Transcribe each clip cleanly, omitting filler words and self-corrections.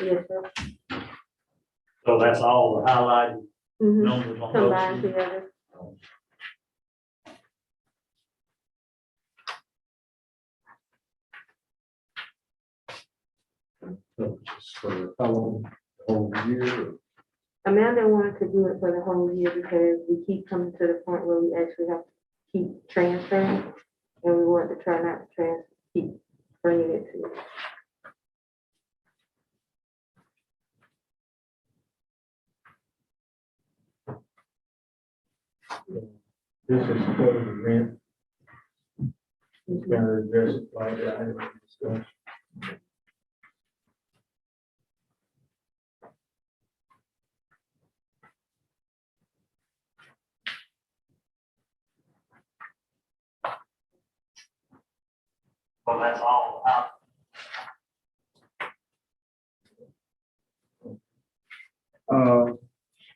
Yes, sir. So that's all the highlighted Mhm. numbers on Combined those. together. So just for how long, the whole year? Amanda wanted to do it for the whole year because we keep coming to the point where we actually have to keep transferring. And we want to try not to keep bringing it to. This is part of the rent. It's gonna address it like that in the discussion. So that's all.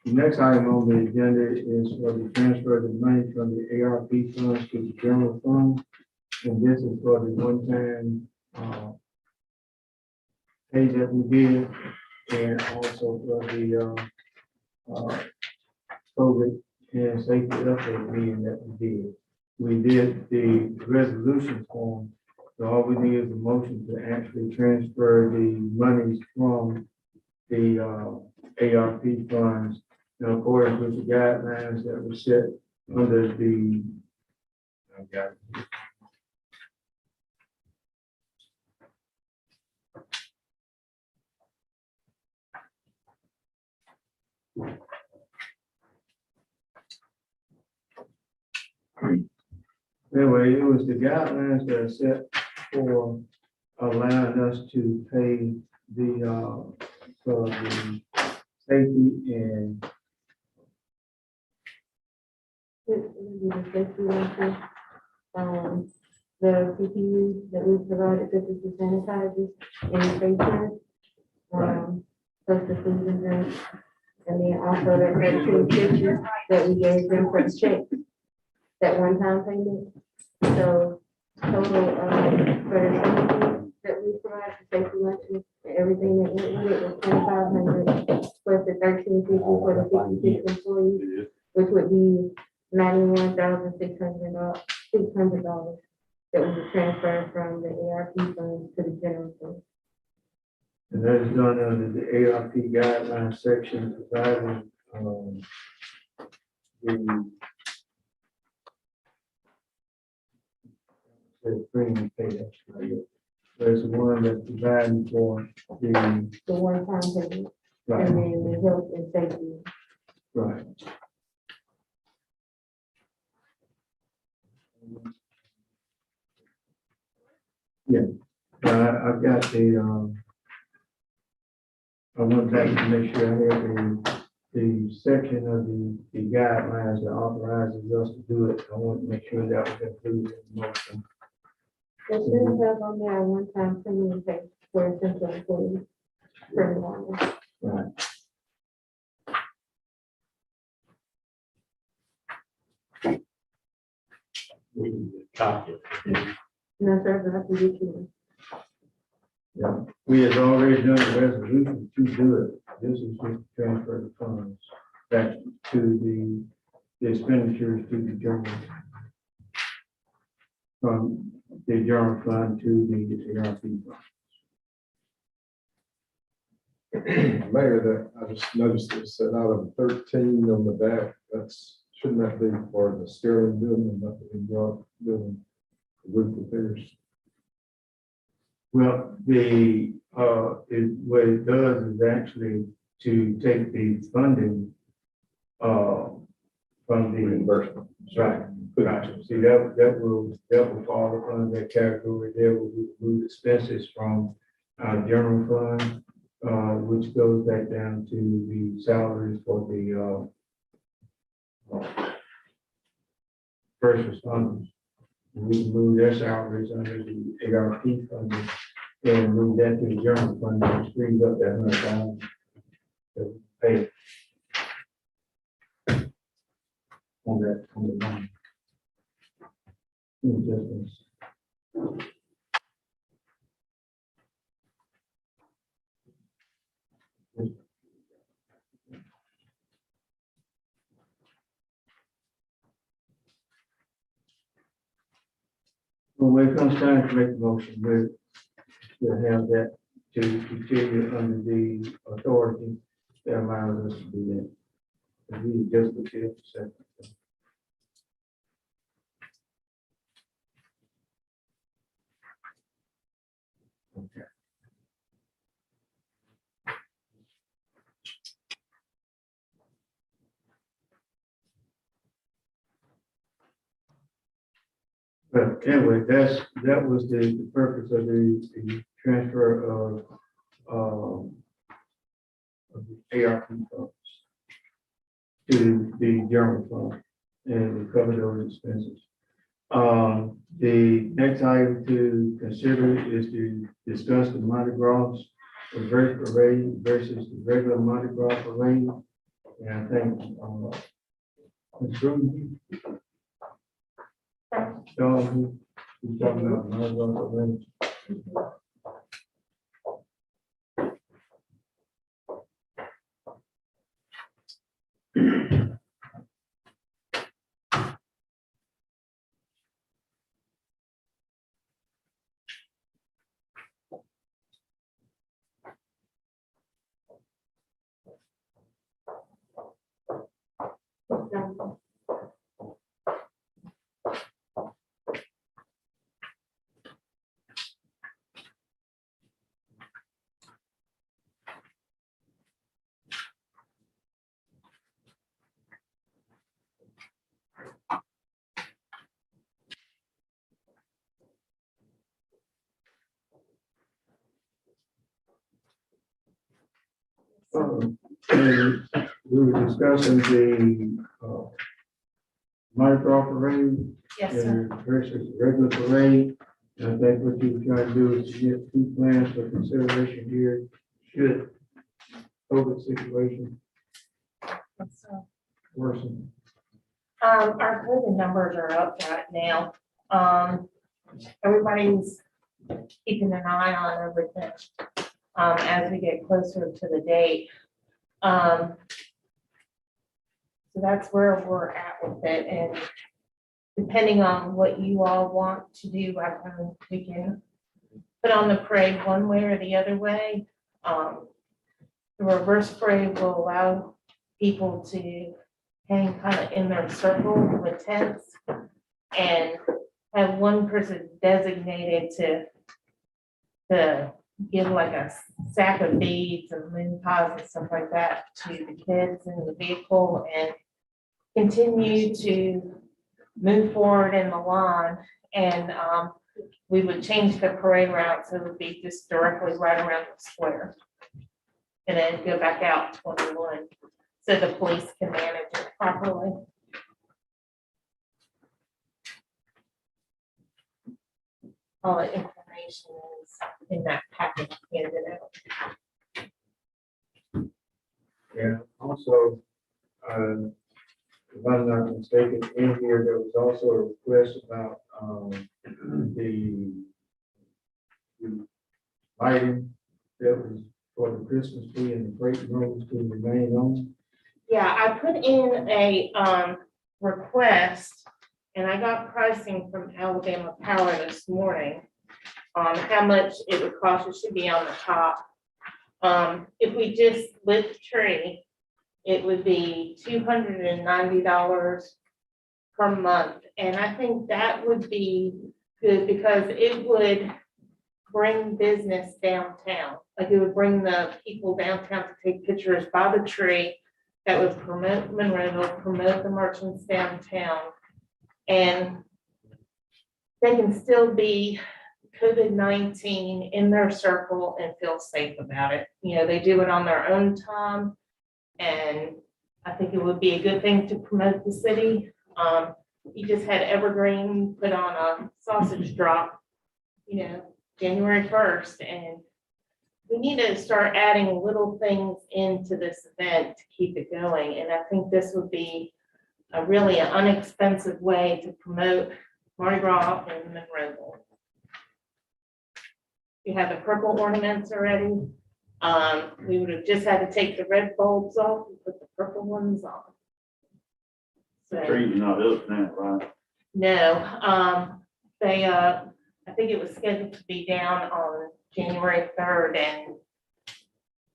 The next item on the agenda is for the transfer of the money from the ARP funds to the general fund. And this is for the one-time, pay that we did, and also for the, COVID and safety update meeting that we did. We did the resolution form, so all we need is a motion to actually transfer the monies from the, ARP funds in accordance with the guidelines that were set under the. I've got it. Anyway, it was the guidelines that are set for allowing us to pay the, for the safety and The PPE that we provided, such as the sanitizers and face masks, plus the food and drink. And then also that 1350 that we gave them for the check, that one-time payment. So total, for the safety that we provided, the safety lunches, and everything that went with it was 2,500, plus the 1350 for the 56 employees, which would be $91,600, $600 that we would transfer from the ARP funds to the general fund. And that is done under the ARP guideline section providing, the premium pay, that's right. There's one that's providing for the, The one-time payment, right, and then the health and safety. right. Yeah, I've got the, I went back to make sure I had the section of the guidelines that authorizes us to do it. I want to make sure that was included in the motion. They should have on there a one-time premium pay for essential employees. For the one. Right. We can copy it. No, sir, but I can get you one. Yeah, we had already done the resolution to do it. This is just transfer the funds back to the expenditures to the general. From the general fund to the ARP fund. Mayor, that I just noticed it said item 13 on the back. That's, shouldn't that be for the Sterling building, not the York building, roof repairs? Well, what it does is actually to take the funding, from the. Reimbursement. Right. Gotcha. See, that will fall under that category there, where we move expenses from our general fund, which goes back down to the salaries for the, first responders. We move their salaries under the ARP funding and move that to the general fund, which frees up that $100,000 to pay on the line. Adjustments. Well, when it comes time to make the motion, we'll have that to continue under the authority that allows us to do that. And we just look at it second. Okay. But anyway, that was the purpose of the transfer of the ARP funds to the general fund and to cover those expenses. The next item to consider is to discuss the Mardi Gras reverse parade versus the regular Mardi Gras parade. And I think, Ms. Green, John, we're talking about Mardi Gras parade. And we were discussing the Mardi Gras parade Yes, sir. versus regular parade. And I think what you were trying to do is to get two plans for consideration here, should COVID situation Yes, sir. worsen. Our COVID numbers are up right now. Everybody's keeping an eye on everything, as we get closer to the date. So that's where we're at with it, and depending on what you all want to do, we can put on the parade one way or the other way. The reverse parade will allow people to hang kind of in their circle with tents and have one person designated to give like a sack of beads and moon pies and stuff like that to the kids in the vehicle and continue to move forward in the line. And we would change the parade route so it would be just directly right around the square. And then go back out 21 so the police can manage it properly. All the information is in that packet handed out. Yeah, also, if I'm not mistaken, in here, there was also a request about the lighting that was for the Christmas tree and the great rose to remain on. Yeah, I put in a request and I got pricing from Alabama Power this morning on how much it would cost. It should be on the top. If we just lit the tree, it would be $290 per month. And I think that would be good because it would bring business downtown. Like it would bring the people downtown to take pictures by the tree. That would promote Monroeville, promote the merchants downtown. And they can still be COVID-19 in their circle and feel safe about it. You know, they do it on their own time. And I think it would be a good thing to promote the city. You just had Evergreen put on a sausage drop, you know, January 1st. And we need to start adding little things into this event to keep it going. And I think this would be a really inexpensive way to promote Mardi Gras in Monroeville. You have the purple ornaments already. We would have just had to take the red bulbs off and put the purple ones on. The So, tree's not up now, right? no, I think it was scheduled to be down on January 3rd, and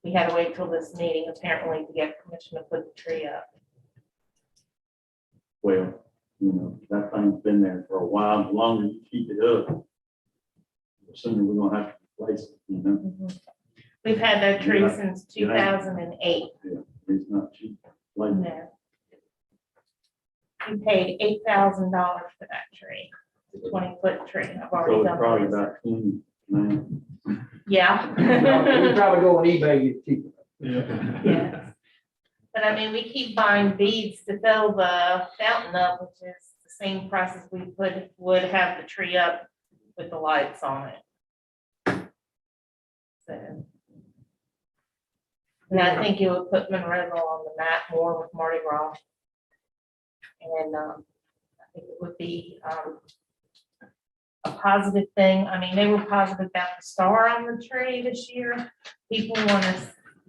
we had to wait till this meeting apparently to get permission to put the tree up. Well, that thing's been there for a while. The longer you keep it up, the sooner we're gonna have to replace it. We've had that tree Yeah. since Yeah. 2008. It's not cheap. Like, No. We paid $8,000 for that tree, the 20-foot tree. I've so already it's done probably the about 20 now. Yeah. You probably go on eBay, get cheaper. Yes. But I mean, we keep buying beads to fill the fountain up, which is the same price as we would have the tree up with the lights on it. So. And I think it would put Monroeville on the map more with Mardi Gras. And I think it would be a positive thing. I mean, they were positive about the star on the tree this year. People want to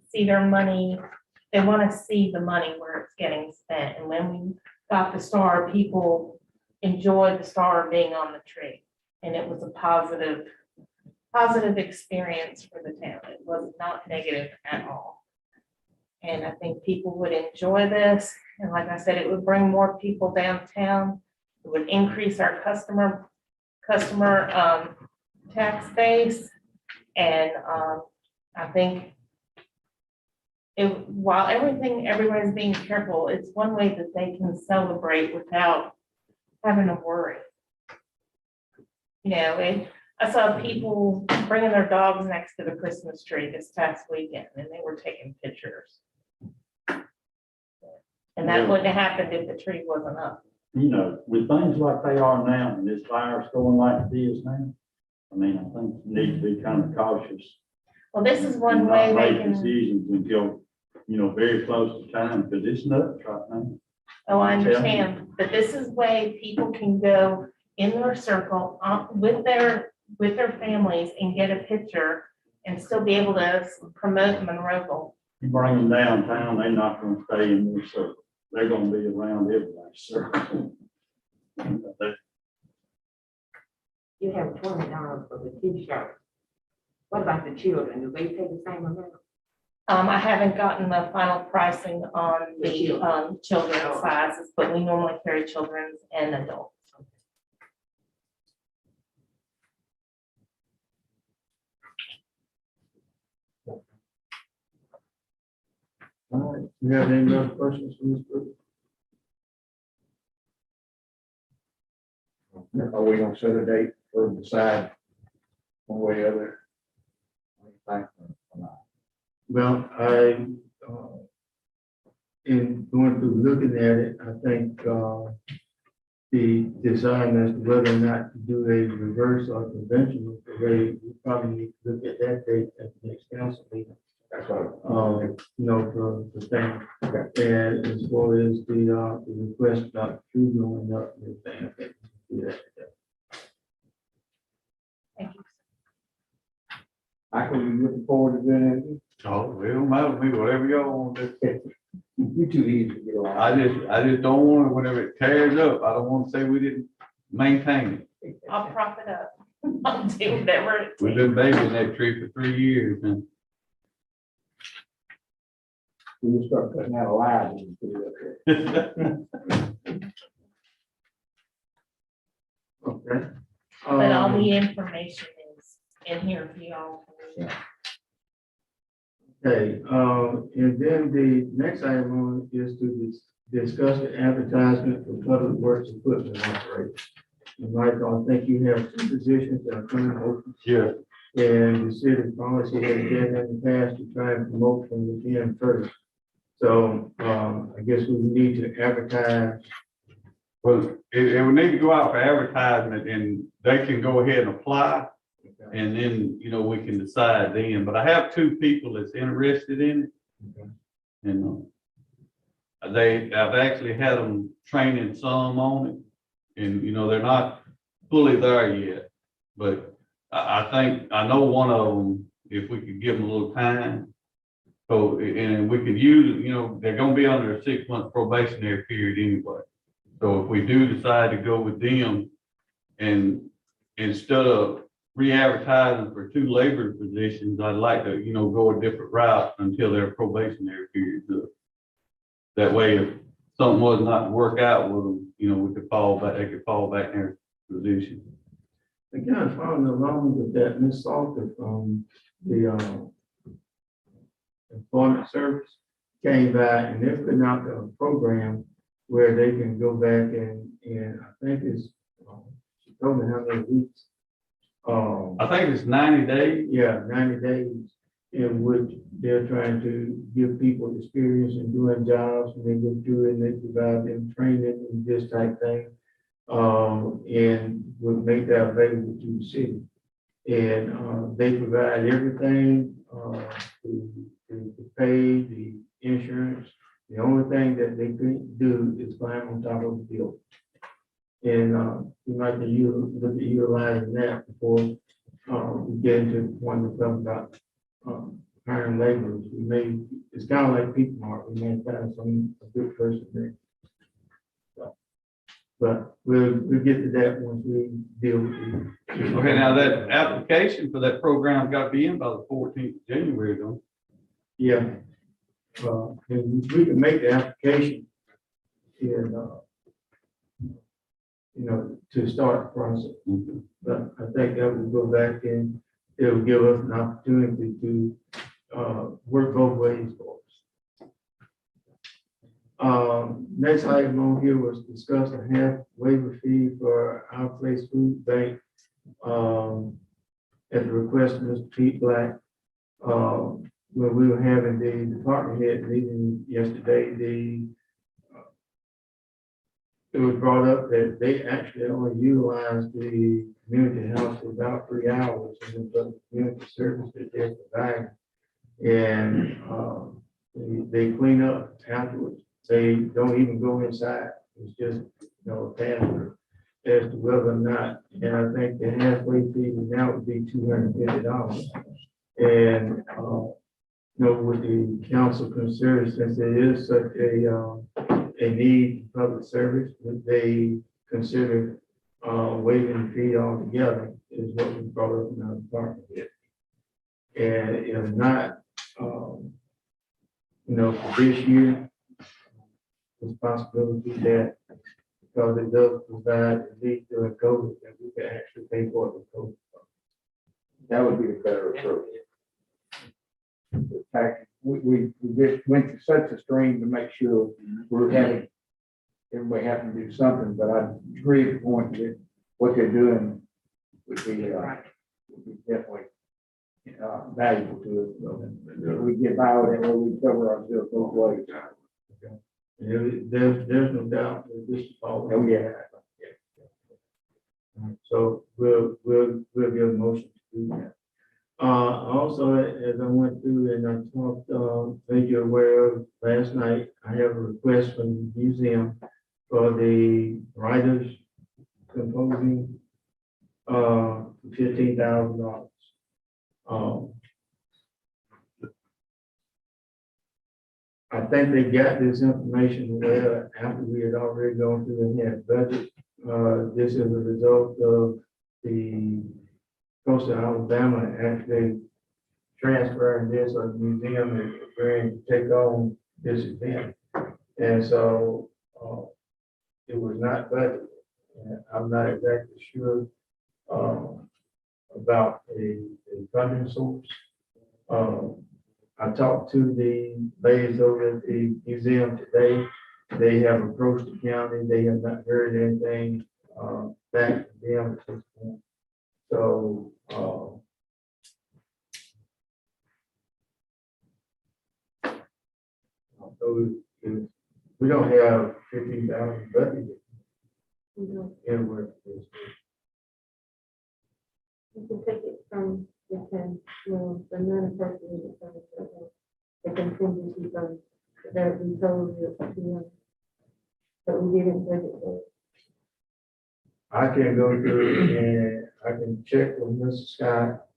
see their money. They want to see the money where it's getting spent. And when we got the star, people enjoyed the star being on the tree. And it was a positive experience for the town. It was not negative at all. And I think people would enjoy this. And like I said, it would bring more people downtown. It would increase our customer tax base. And I think while everybody's being careful, it's one way that they can celebrate without having to worry. I saw people bringing their dogs next to the Christmas tree this past weekend, and they were taking pictures. And that wouldn't have happened if the tree wasn't up. With things like they are now, and this virus going like it is now, I mean, I think you need to be kind of cautious. Well, this is one and way not they make can, decisions until, very close to time, because it's nuts right now. oh, I understand, but this is way people can go in their circle with their families and get a picture and still be able to promote Monroeville. You bring them downtown, they're not gonna stay in their circle. They're gonna be around everybody's circle. You have $20 for the T-shirt. What about the children? Do they pay the same amount? I haven't gotten the final pricing on the children's sizes, but we normally carry children's and adults. All right, you have any other questions from this group? Are we gonna set a date for decide one way or the other? Well, in going through looking at it, I think, the design as to whether or not to do a reverse or conventional parade, we probably need to look at that date at the next council meeting. That's right. For the thing. And as far as the request about tree going up and everything, I think we can do that. Thank you. Michael, you looking forward to doing anything? Oh, it don't matter to me, whatever y'all want to do. You too easy to get along. I just don't want it whenever it tears up. I don't want to say we didn't maintain it. I'll prop it up. I'll do whatever it We've takes. been babying that tree for 3 years and We just start cutting out a line. and put it up there. Okay. But all the information is in here for y'all. Okay, and then the next item on is to discuss the advertisement for public works equipment operators. And Michael, I think you have two positions that are coming open. yeah, And the city policy has been in the past to try and promote from within first. So, I guess we need to advertise. well, it would need to go out for advertisement and they can go ahead and apply. And then, we can decide then, but I have 2 people that's interested in it. Okay. And I've actually had them training some on it. And, they're not fully there yet, but I think, I know one of them if we could give them a little time. So, and we could use, you know, they're gonna be under a 6-month probationary period anyway. So if we do decide to go with them, and instead of re-advertising for 2 labor positions, I'd like to, you know, go a different route until their probationary period's up. That way, if something was not to work out with them, you know, we could fall back, they could fall back in their position. Again, following along with that, Ms. Salter from the employment service came back and they're putting out a program where they can go back and I think it's, she told me how many weeks. I think it's 90 days. Yeah, 90 days in which they're trying to give people experience in doing jobs and they go through it and they provide them training and this type thing. And would make that available to the city. And they provide everything, the pay, the insurance. The only thing that they couldn't do is climb on top of the bill. And we might be look at utilizing that before we get into the point of talking about hiring laborers. We may, it's kind of like Peak Mart, we may find a good person there. But we'll get to that once we deal with it. Okay, now that application for that program got to be in by the 14th of January, though. Yeah. And we can make the application and, you know, to start the process. But I think that will go back and it'll give us an opportunity to work both ways for us. Next item on here was discuss a half waiver fee for our place food bank. At the request of Mr. Pete Black, when we were having the department head meeting yesterday, it was brought up that they actually only utilized the community house for about 3 hours in the community service that they're providing. And they clean up afterwards. They don't even go inside. It's just, you know, a password as to whether or not, and I think the halfway fee now would be $250. And, you know, with the council concerns, since there is such a need for public service, that they consider waiving the fee altogether is what we brought up in our department here. And if not, you know, for this year, there's a possibility that because it does provide a need during COVID, that we can actually pay for it with COVID. That would be the better approach. In fact, we just went to such a stream to make sure we're having, everybody having to do something, but I agree with the point that what they're doing would be definitely valuable to us. So we get by with it, we cover ourselves both ways. There's no doubt that this is all. Oh, yeah. So we'll give a motion to do that. Also, as I went through and I talked, made you aware of last night, I have a request from the museum for the writers composing, $15,000. I think they got this information well after we had already gone through and had budget. This is a result of the coast of Alabama actually transferring this, or the museum is preparing to take on this event. And so it was not budgeted. And I'm not exactly sure about a funding source. I talked to the ladies over at the museum today. They have approached the county. They have not heard anything back from them at this point. So we don't have 15,000 budgeted anywhere. You can take it from the non-appropriated funds, the contingency funds that we told you to, but we didn't budget for. I can go through and I can check with Mr. Scott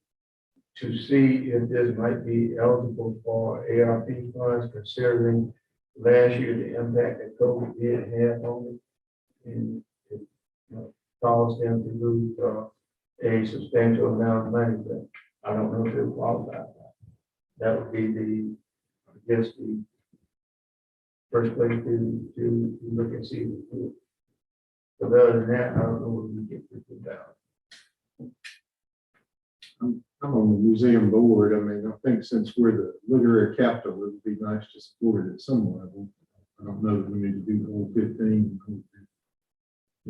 to see if this might be eligible for ARP funds, considering last year the impact that COVID did have on it. And it, caused them to lose, a substantial amount of money, but I don't know if it qualifies. That would be the, I guess, the first place to look and see. But other than that, I don't know what we get with that. I'm on the museum board. I mean, I think since we're the literary capital, it would be nice to support it at some level. I don't know that we need to do the whole 15.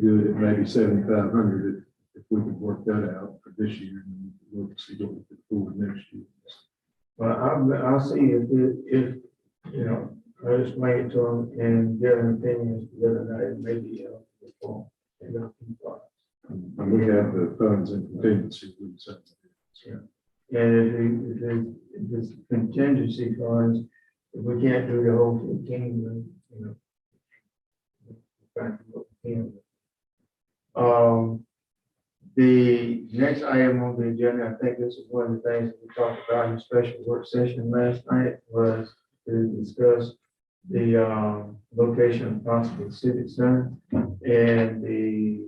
Good at maybe 7,500 if we could work that out for this year, and we'll see what we can forward next year. Well, I'll see if, you know, I'll explain it to them and get an opinion as to whether or not it may be eligible for ARP funds. And we have the funds in contingency. We can set that. And if it's contingency funds, if we can't do the whole 15, then, you know. Trying to do what we can. The next item on the agenda, I think this is one of the things that we talked about in the special work session last night, was to discuss the location of possible civic center and the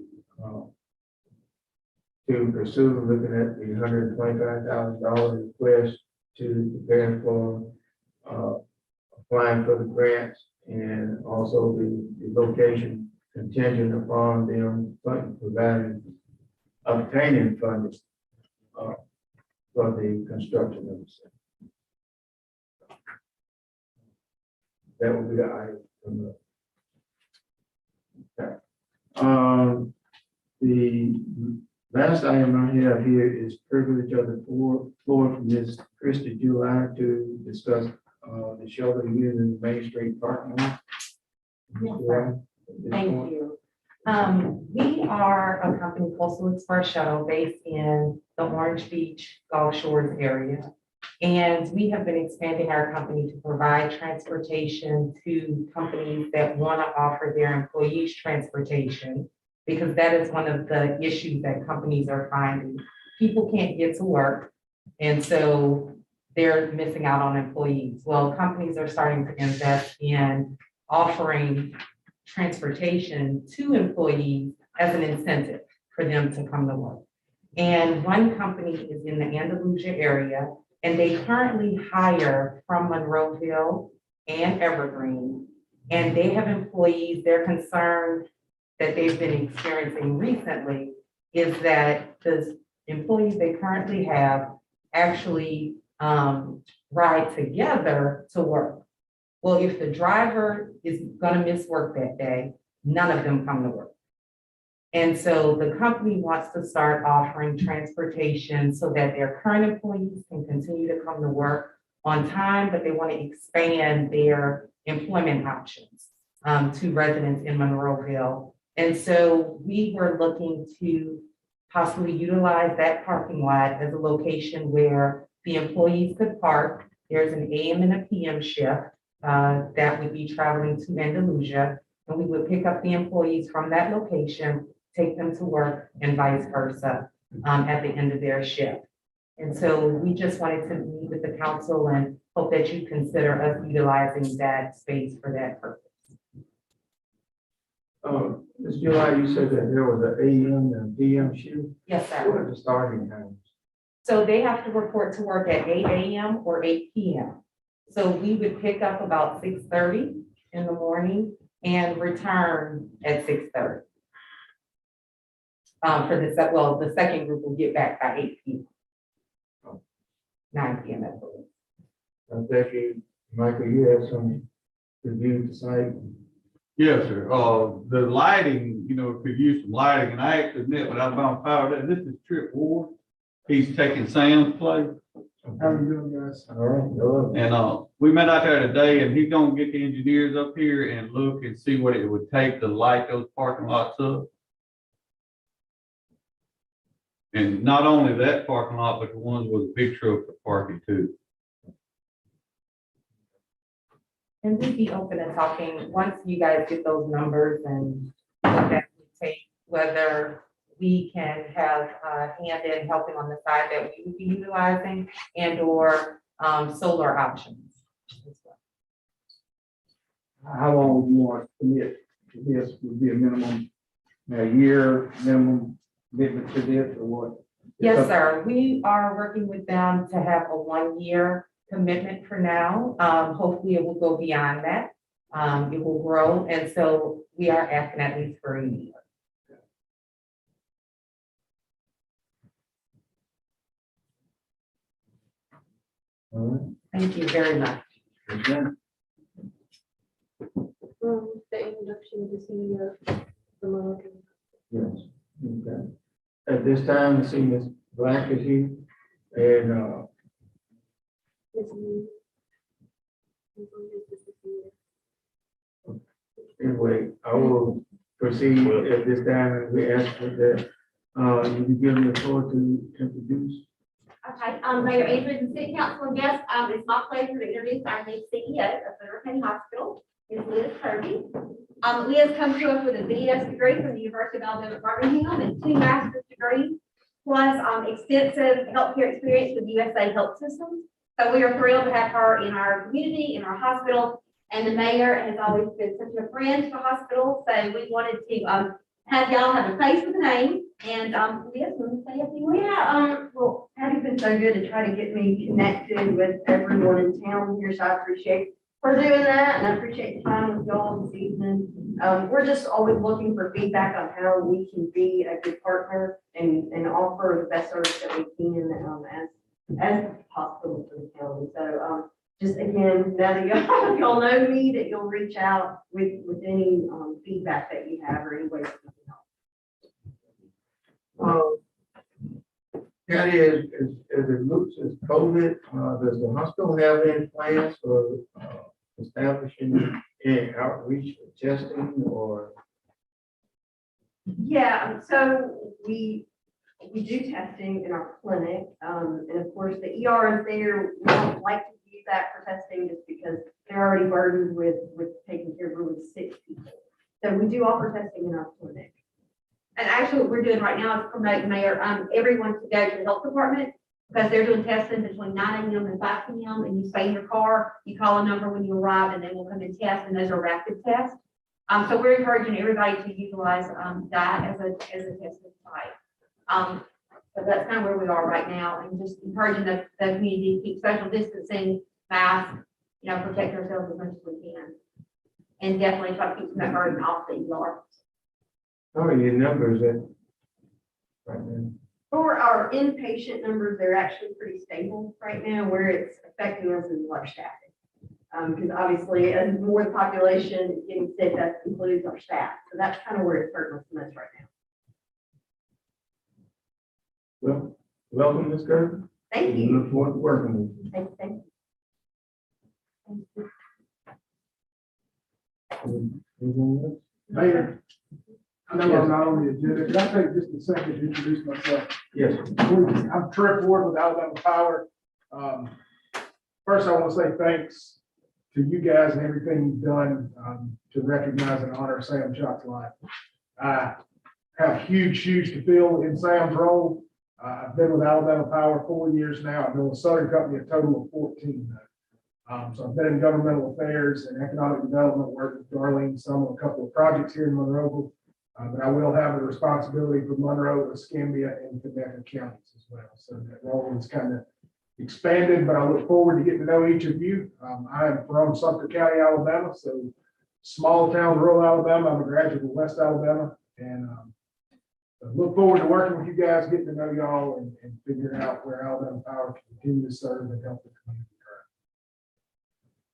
to pursue looking at the $125,000 request to prepare for applying for the grants, and also the location contingent upon them obtaining funding for the construction of the center. That would be the item from the. The last item I have here is privilege of the floor from Ms. Christy July to discuss the shelter unit in the Main Street parking lot. Yes, sir. Thank you. We are a company, Coastal Express Shuttle, based in the Orange Beach, Gulf Shores area. And we have been expanding our company to provide transportation to companies that want to offer their employees transportation, because that is one of the issues that companies are finding. People can't get to work, and so they're missing out on employees. Well, companies are starting to invest in offering transportation to employees as an incentive for them to come to work. And one company is in the Andalusia area, and they currently hire from Monroeville and Evergreen, and they have employees. They're concerned that they've been experiencing recently is that the employees they currently have actually ride together to work. Well, if the driver is gonna miss work that day, none of them come to work. And so the company wants to start offering transportation so that their current employees can continue to come to work on time, but they want to expand their employment options to residents in Monroeville. And so we were looking to possibly utilize that parking lot as a location where the employees could park. There's an AM and a PM shift that would be traveling to Andalusia, and we would pick up the employees from that location, take them to work, and vice versa at the end of their shift. And so we just wanted to meet with the council and hope that you consider us utilizing that space for that purpose. Ms. July, you said that there was an AM and PM shift. Yes, sir. What are the starting times? So they have to report to work at 8 a.m. or 8 p.m. So we would pick up about 6:30 in the morning and return at 6:30. The second group will get back by 8 p.m. 9 p.m. at the Thank you, Michael. You have some review to say. Yes, sir. The lighting, could use some lighting, and I actually admit, without about power, that this is Trip Ward. He's taking Sam's place. How are you doing, guys? All right. Hello. And we met out there today, and he's gonna get the engineers up here and look and see what it would take to light those parking lots up. And not only that parking lot, but the ones with the big trucks are parking too. And we'd be open to talking, once you guys get those numbers and what that would take, whether we can have a hand in helping on the side that we would be utilizing and or solar options. as well. How long would you want to commit to this? Would be a minimum, a year minimum commitment to this or what? Yes, sir. We are working with them to have a 1-year commitment for now. Hopefully it will go beyond that. It will grow. And so we are asking at least for a year. All right. Thank you very much. Okay. The introduction to CEO. The Monroeville. Yes. Okay. At this time, I see Ms. Black is here, and, This is- this is the CEO. anyway, I will proceed at this time, and we ask for that, you be given the floor to introduce. Okay, Mayor Andrews and City Council and guests, it's my pleasure to introduce our new CEO of Federal County Hospital, Ms. Liz Kirby. Liz comes to us with a BS degree from the University of Alabama at Birmingham and 2 master's degrees, plus extensive healthcare experience with USA Health Systems. So we are thrilled to have her in our community, in our hospital, and the mayor has always been such a friend to the hospital, so we wanted to have y'all have a face with a name, and Liz, want to say a few words? Yeah, well, Patty's been so good to try to get me connected with everyone in town here, so I appreciate her doing that, and I appreciate the time with y'all this evening. We're just always looking for feedback on how we can be a good partner and offer the best service that we can, as a hospital for the county. So, just again, now that y'all know me, that you'll reach out with any, feedback that you have or any ways that you can help. Patty, as it looks as COVID, does the hospital have any plans for establishing any outreach for testing or? Yeah, so we do testing in our clinic, and of course, the ER is there. We don't like to use that for testing just because they're already burdened with taking care of really sick people. So we do offer testing in our clinic. And actually, what we're doing right now is promoting, Mayor, everyone to go to the health department, because they're doing testing between 9 a.m. and 5 p.m. and you stay in your car, you call a number when you arrive, and then we'll come and test, and those are rapid tests. So we're encouraging everybody to utilize that as a testing site. So that's kind of where we are right now, and just encouraging the community to keep social distancing, masks, protect ourselves as much as we can. And definitely try to keep that burden off the ER. How are your numbers at right now? For our inpatient numbers, they're actually pretty stable right now. Where it's affecting us is our staffing. Because obviously, as more the population is getting sick, that includes our staff. So that's kind of where it's hurting us the most right now. Well, welcome, Ms. Kirby. Thank We you. look forward to working with you. Thank you. Anything else? Mayor, I know I'm not on the agenda. Could I take just a second to introduce myself? Yes, Please, I'm Trip Ward with Alabama Power. First, I want to say thanks to you guys and everything you've done to recognize and honor Sam Shock's life. I have huge shoes to fill in Sam's role. I've been with Alabama Power 4 years now. I've been with Southern Company a total of 14. So I've been in governmental affairs and economic development, worked with Darlene, some on a couple of projects here in Monroeville. But I will have the responsibility for Monroe, Escambia, and Quebec counties as well. So that role is kind of expanded, but I look forward to getting to know each of you. I am from Sumter County, Alabama, so small town, rural Alabama. I'm a graduate of West Alabama, and I look forward to working with you guys, getting to know y'all, and figuring out where Alabama Power can continue to serve and help the community.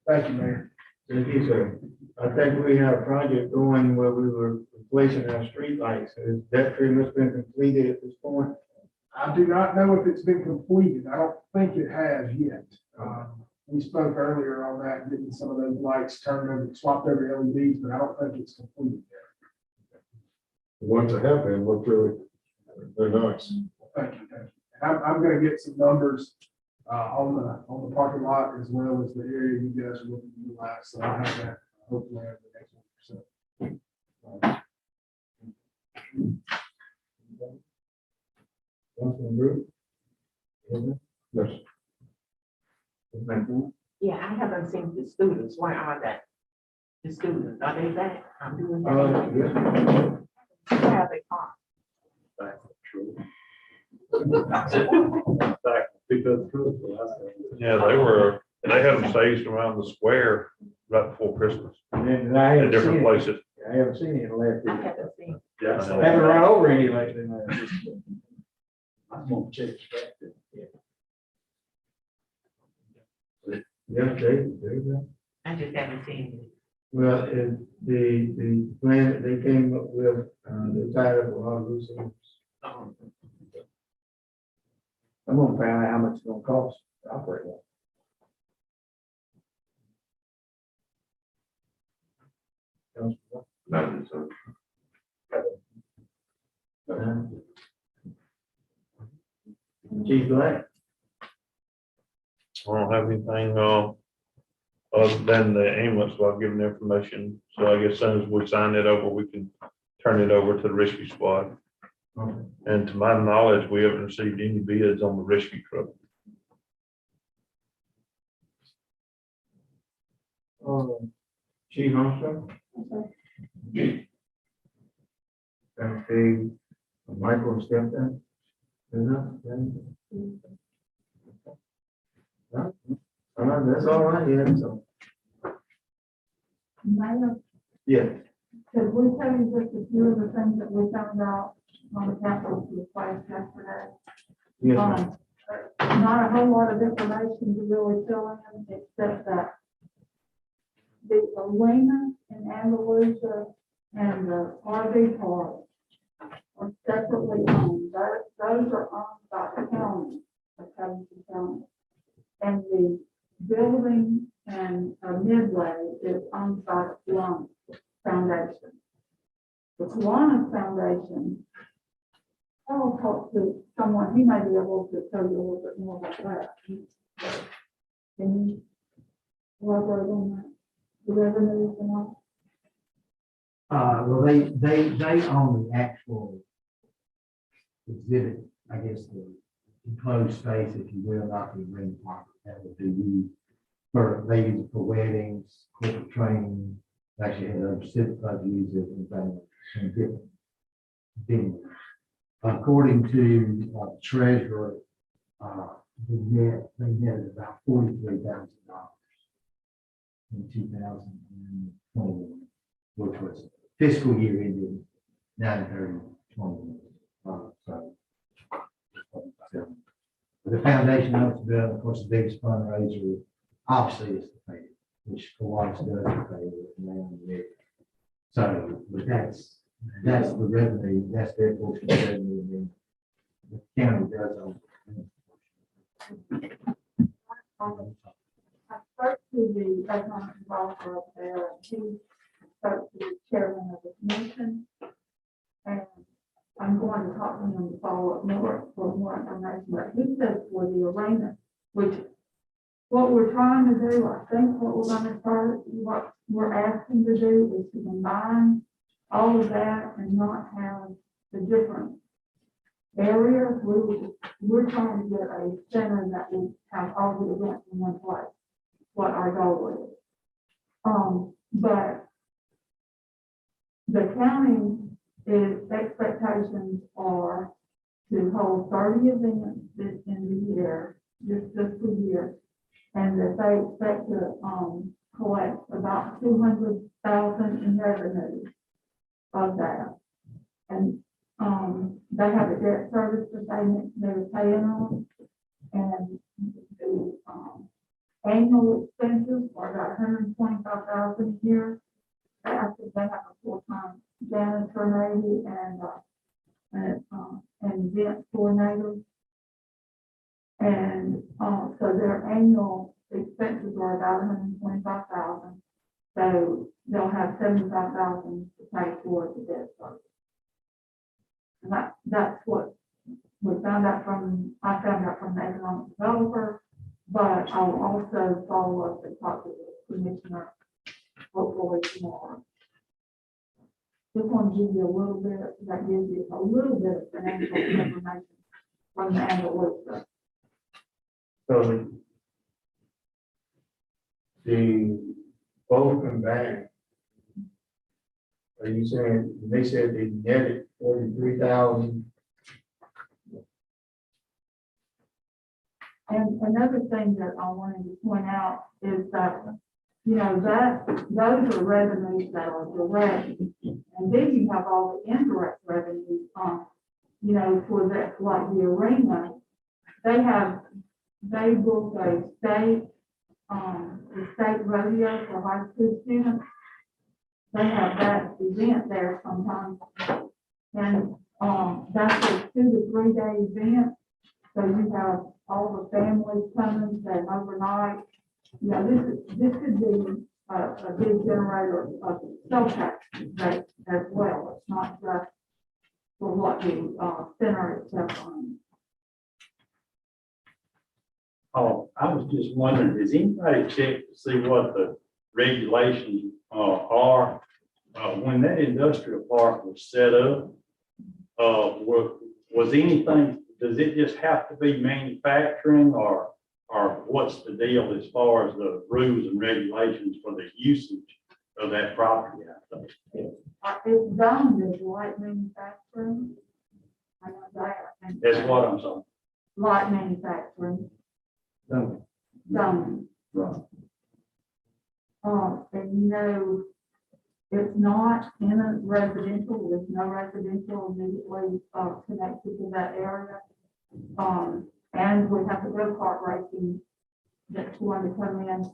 Thank you, Mayor. thank you, sir. I think we have a project going where we were replacing our street lights. Has that pretty much been completed at this point? I do not know if it's been completed. I don't think it has yet. We spoke earlier on that, getting some of those lights turned over, swapped over to LEDs, but I don't think it's completed yet. The ones that have been look really, they're nice. Thank you. Thank you. I'm gonna get some numbers on the parking lot as well as the area you guys are looking to utilize. So I'll have that hopefully over the next week or so. students, where are they? The students, are they back? I'm doing that. Yeah. Where are they from? Pick up truck, so I said, Yeah, they had them staged around the square right before Christmas And then I in haven't different seen, places. I haven't seen any left. I I haven't seen. yeah, so haven't run over any lately. I'm gonna check that. Yeah, they go. I just haven't seen it. Well, the plan that they came up with, they tied up with all the loose ends. I'm gonna find out how much it's gonna cost to operate one. Chief Black. I don't have anything, other than the ambulance, so I've given the information. So I guess as soon as we sign it over, we can turn it over to the rescue squad. Okay. And to my knowledge, we haven't received any bids on the rescue truck. Chief Armstrong. Okay, Michael stepped in. Enough, then. That's all right, yeah, so. Mayor, Yeah. could we tell you just a few of the things that we found out on the capital request yesterday? Yes, ma'am. Not a whole lot of information to really fill in, except that the arena in Andalusia and the RV park are separately owned. Those are owned by the county, the Covington County. And the building and Midway is owned by the Kiwanis Foundation. The Kiwanis Foundation, I'll talk to someone, he may be able to tell you a little bit more about that. Can you elaborate on that? The revenues and all? Well, they own the actual exhibit, I guess, the enclosed space, if you will, not the arena park. That would be used they use it for weddings, corporate training, actually had other civic clubs use it and things, some different venues. According to the treasurer, they netted about $43,000 in 2021, which was fiscal year ended 9/30/21. So the foundation owns the building, of course, the biggest fundraiser obviously is the fair, which Kiwanis does the fair with the land and it. So, but that's the revenue, that's their portion of the revenue, and the county does own. I spoke to the economic developer up there, and he spoke to the chairman of the commission. And I'm going to talk to him to follow up more for more information, but he says for the arena, which what we're trying to do, I think what we're going to start, what we're asking to do is to combine all of that and not have the different areas. We're trying to get a center that will have all the events in one place, what our goal is. But the county expectations are to hold 30 events in the year, this fiscal year, and that they expect to collect about 200,000 in revenue of that. And they have a debt service that they're paying on, and the annual expenses are about 125,000 a year. After they have a full-time janitor maybe and event coordinator. And so their annual expenses are about 125,000. So they'll have 75,000 to pay for the debt service. And that's what I found out from the economic developer, but I'll also follow up and talk to the commissioner hopefully tomorrow. Just want to give you a little bit, that gives you a little bit of financial information from the annual list. So the both combined. Are you saying, they said they netted 43,000? And another thing that I wanted to point out is that, that those are revenues that are direct. And then you have all the indirect revenues, for the, like the arena. They book a state, the state rodeo for high school students. They have that event there sometimes. And, that's a 2 to 3 day event. So you have all the families coming, say overnight. This could be a big generator of cell tax rate as well. It's not just for what the center itself on. Oh, I was just wondering, has anybody checked to see what the regulations are? When that industrial park was set up, was anything, does it just have to be manufacturing or what's the deal as far as the rules and regulations for the usage of that property out there? It's zoned as light manufacturing. I know that. And That's what I'm saying. light manufacturing, zoning. Right. And it's not in a residential, there's no residential immediately connected to that area. And we have the go-kart racing that's going to come in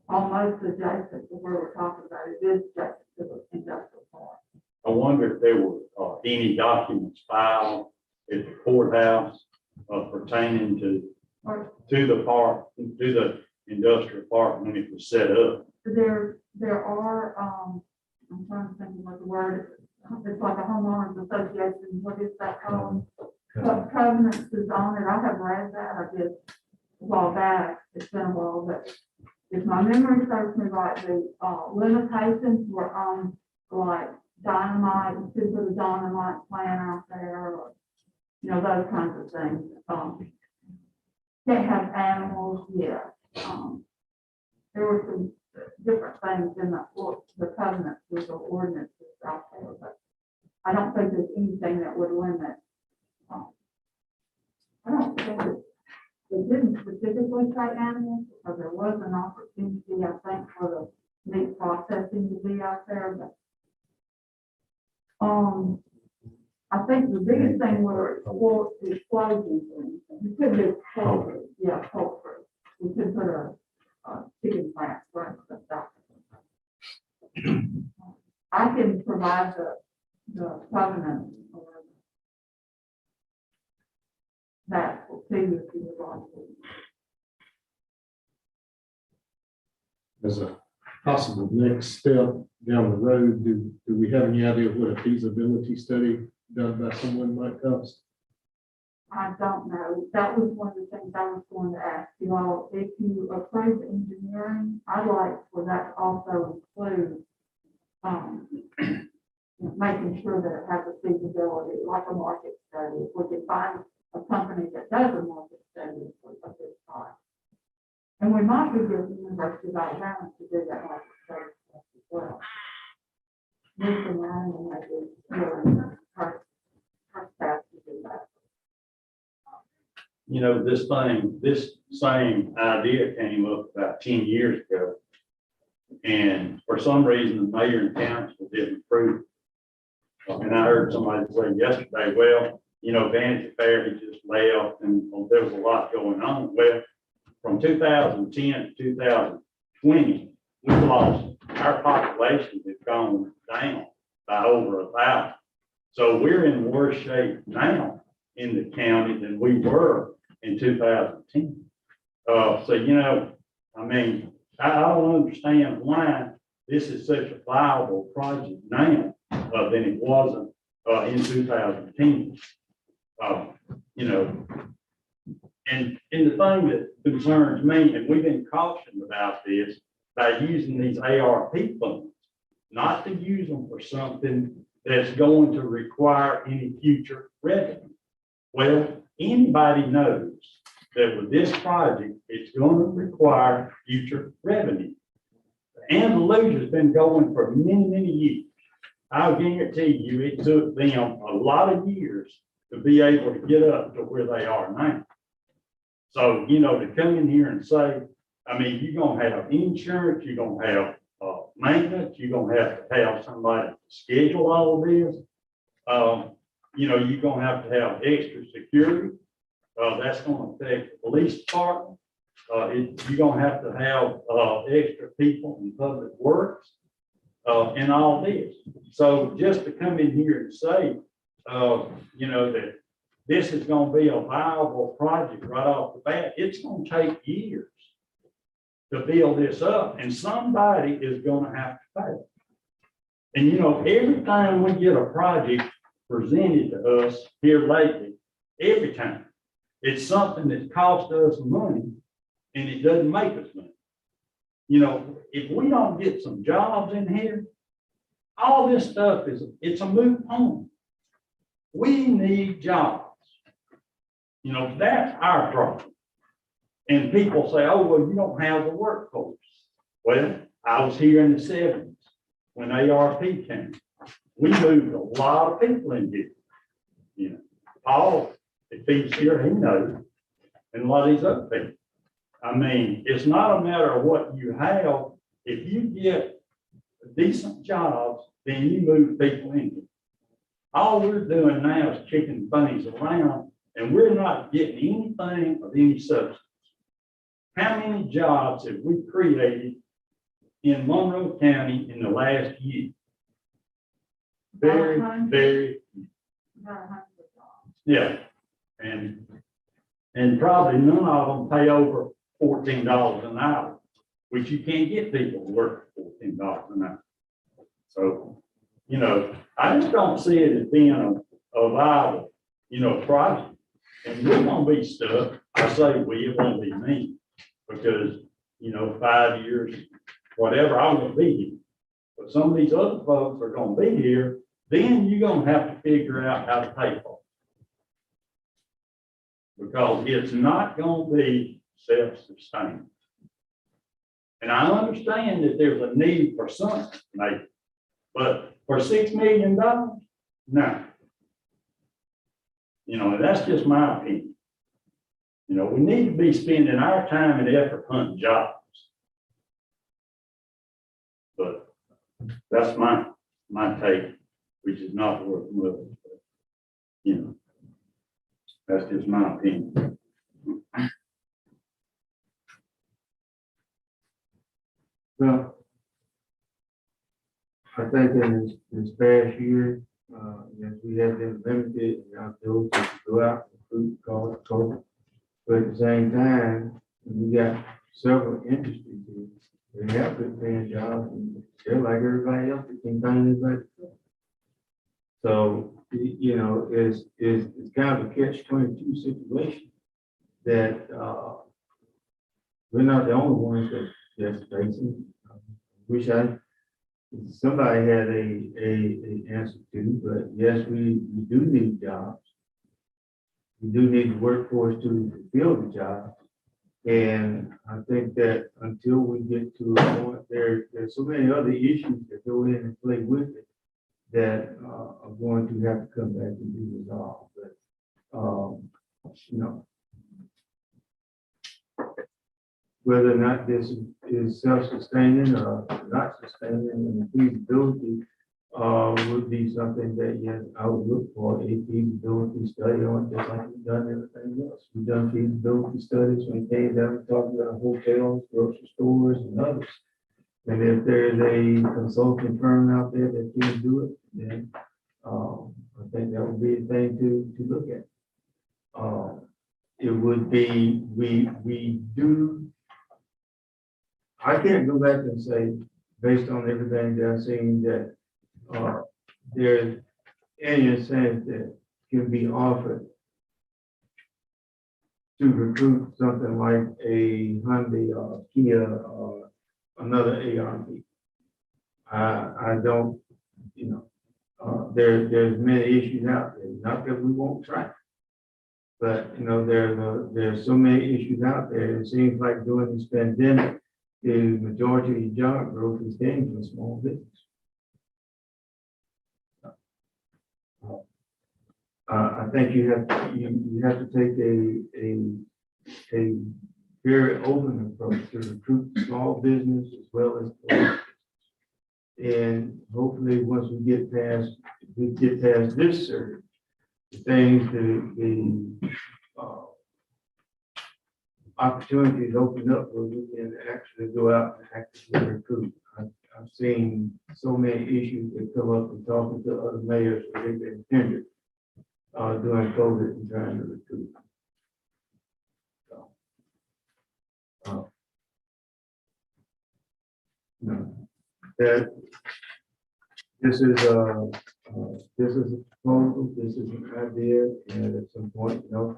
almost adjacent to where we're talking about. It is adjacent to the industrial park. I wonder if there were any documents filed at the courthouse pertaining to the park, to the industrial park when it was set up. There are, I'm trying to think of what the word is. It's like a homeowners association. What is that called? Covenants is on it. I have read that. I did a while back. It's been a while, but if my memory serves me right, the limitations were on like dynamite, you could put a dynamite plant out there, or those kinds of things. Can't have animals. Yeah. There were some different things in the covenants with the ordinances out there, but I don't think there's anything that would limit. I don't think it didn't specifically say animals, because there was an opportunity, I think, for the meat processing to be out there, but I think the biggest thing were explosions. You could do poultry, poultry. We could put a chicken plant, for instance. I can provide the covenant or that will see if you would like to. As a possible next step down the road, do we have any idea what a feasibility study done by someone might cost? I don't know. That was one of the things I was going to ask you all. If you approve engineering, I'd like for that to also include making sure that it has a feasibility, like a market study. If we can find a company that does a market study for this time. And we might be getting the University of Alabama to do that market study as well. Mr. Ryan maybe her staff to do that. This same idea came up about 10 years ago. And for some reason, the mayor and council didn't approve. And I heard somebody say yesterday, well, Vanity Fair had just left and there was a lot going on. Well, from 2010 to 2020, we lost, our population has gone down by over 1,000. So we're in worse shape now in the county than we were in 2010. I don't understand why this is such a viable project now than it wasn't in 2010. And the thing that concerns me, and we've been cautioned about this, by using these ARP funds, not to use them for something that's going to require any future revenue. Well, anybody knows that with this project, it's going to require future revenue. Andalusia's been going for many, many years. I'll guarantee you, it took them a lot of years to be able to get up to where they are now. So, you know, to come in here and say, I mean, you're gonna have insurance, you're gonna have maintenance, you're gonna have to have somebody to schedule all of this. You know, you're gonna have to have extra security. That's gonna affect the police department. You're gonna have to have extra people in public works and all this. So just to come in here and say, you know, that this is gonna be a viable project right off the bat, it's gonna take years to build this up, and somebody is gonna have to pay. And you know, every time we get a project presented to us here lately, every time, it's something that costs us money and it doesn't make us money. You know, if we don't get some jobs in here, all this stuff it's a moot point. We need jobs. You know, that's our problem. And people say, oh, well, you don't have the workforce. Well, I was here in the 70s when ARP came. We moved a lot of people in here. You know, Paul, if he's here, he knows, and a lot of these other people. I mean, it's not a matter of what you have. If you get decent jobs, then you move people in here. All we're doing now is kicking things around, and we're not getting anything of any substance. How many jobs have we created in Monroe County in the last year? Very, very, yeah. And probably none of them pay over $14 an hour, which you can't get people to work for $14 an hour. So, you know, I just don't see it as being a viable, you know, project. And we're gonna be stuck. I say we, it won't be me, because, you know, 5 years, whatever, I won't be here. But some of these other folks are gonna be here, then you're gonna have to figure out how to pay for it. Because it's not gonna be self-sustaining. And I understand that there's a need for something, maybe, but for $6 million, no. You know, that's just my opinion. You know, we need to be spending our time and effort hunting jobs. But that's my take, which is not worth much. You know, that's just my opinion. Well, I think in this past year, yes, we have been limited in our ability to go out and recruit, call. But at the same time, we got several industries here. They have good paying jobs, and they're like everybody else, they can find anybody. So, you know, it's kind of a catch-22 situation that, we're not the only ones that's facing. Wish somebody had a answer to, but yes, we do need jobs. We do need the workforce to fulfill the job. And I think that until we get to a point, there's so many other issues that go in and play with it that are going to have to come back and be resolved. But, you know, whether or not this is self-sustaining or not sustaining, and the feasibility would be something that, yes, I would look for a feasibility study on, just like we've done everything else. We've done feasibility studies when it came down to talking about hotels, grocery stores, and others. And if there's a consulting firm out there that can do it, then I think that would be a thing to look at. It would be, we do. I can't go back and say, based on everything that I've seen, that there's any incentive that can be offered to recruit something like a Hyundai or Kia or another ARP. I don't, you know, there's many issues out there, not that we won't try. But, you know, there's so many issues out there. It seems like during this pandemic, the majority of job growth is getting from small business. I think you have to take a very open approach to recruit small business as well as large business. And hopefully, once we get past this surge, the things, the opportunities open up where we can actually go out and actively recruit. I've seen so many issues that come up in talking to other mayors where they've been hindered during COVID and trying to recruit. So, no, that this is a proposal, this is an idea, and at some point, the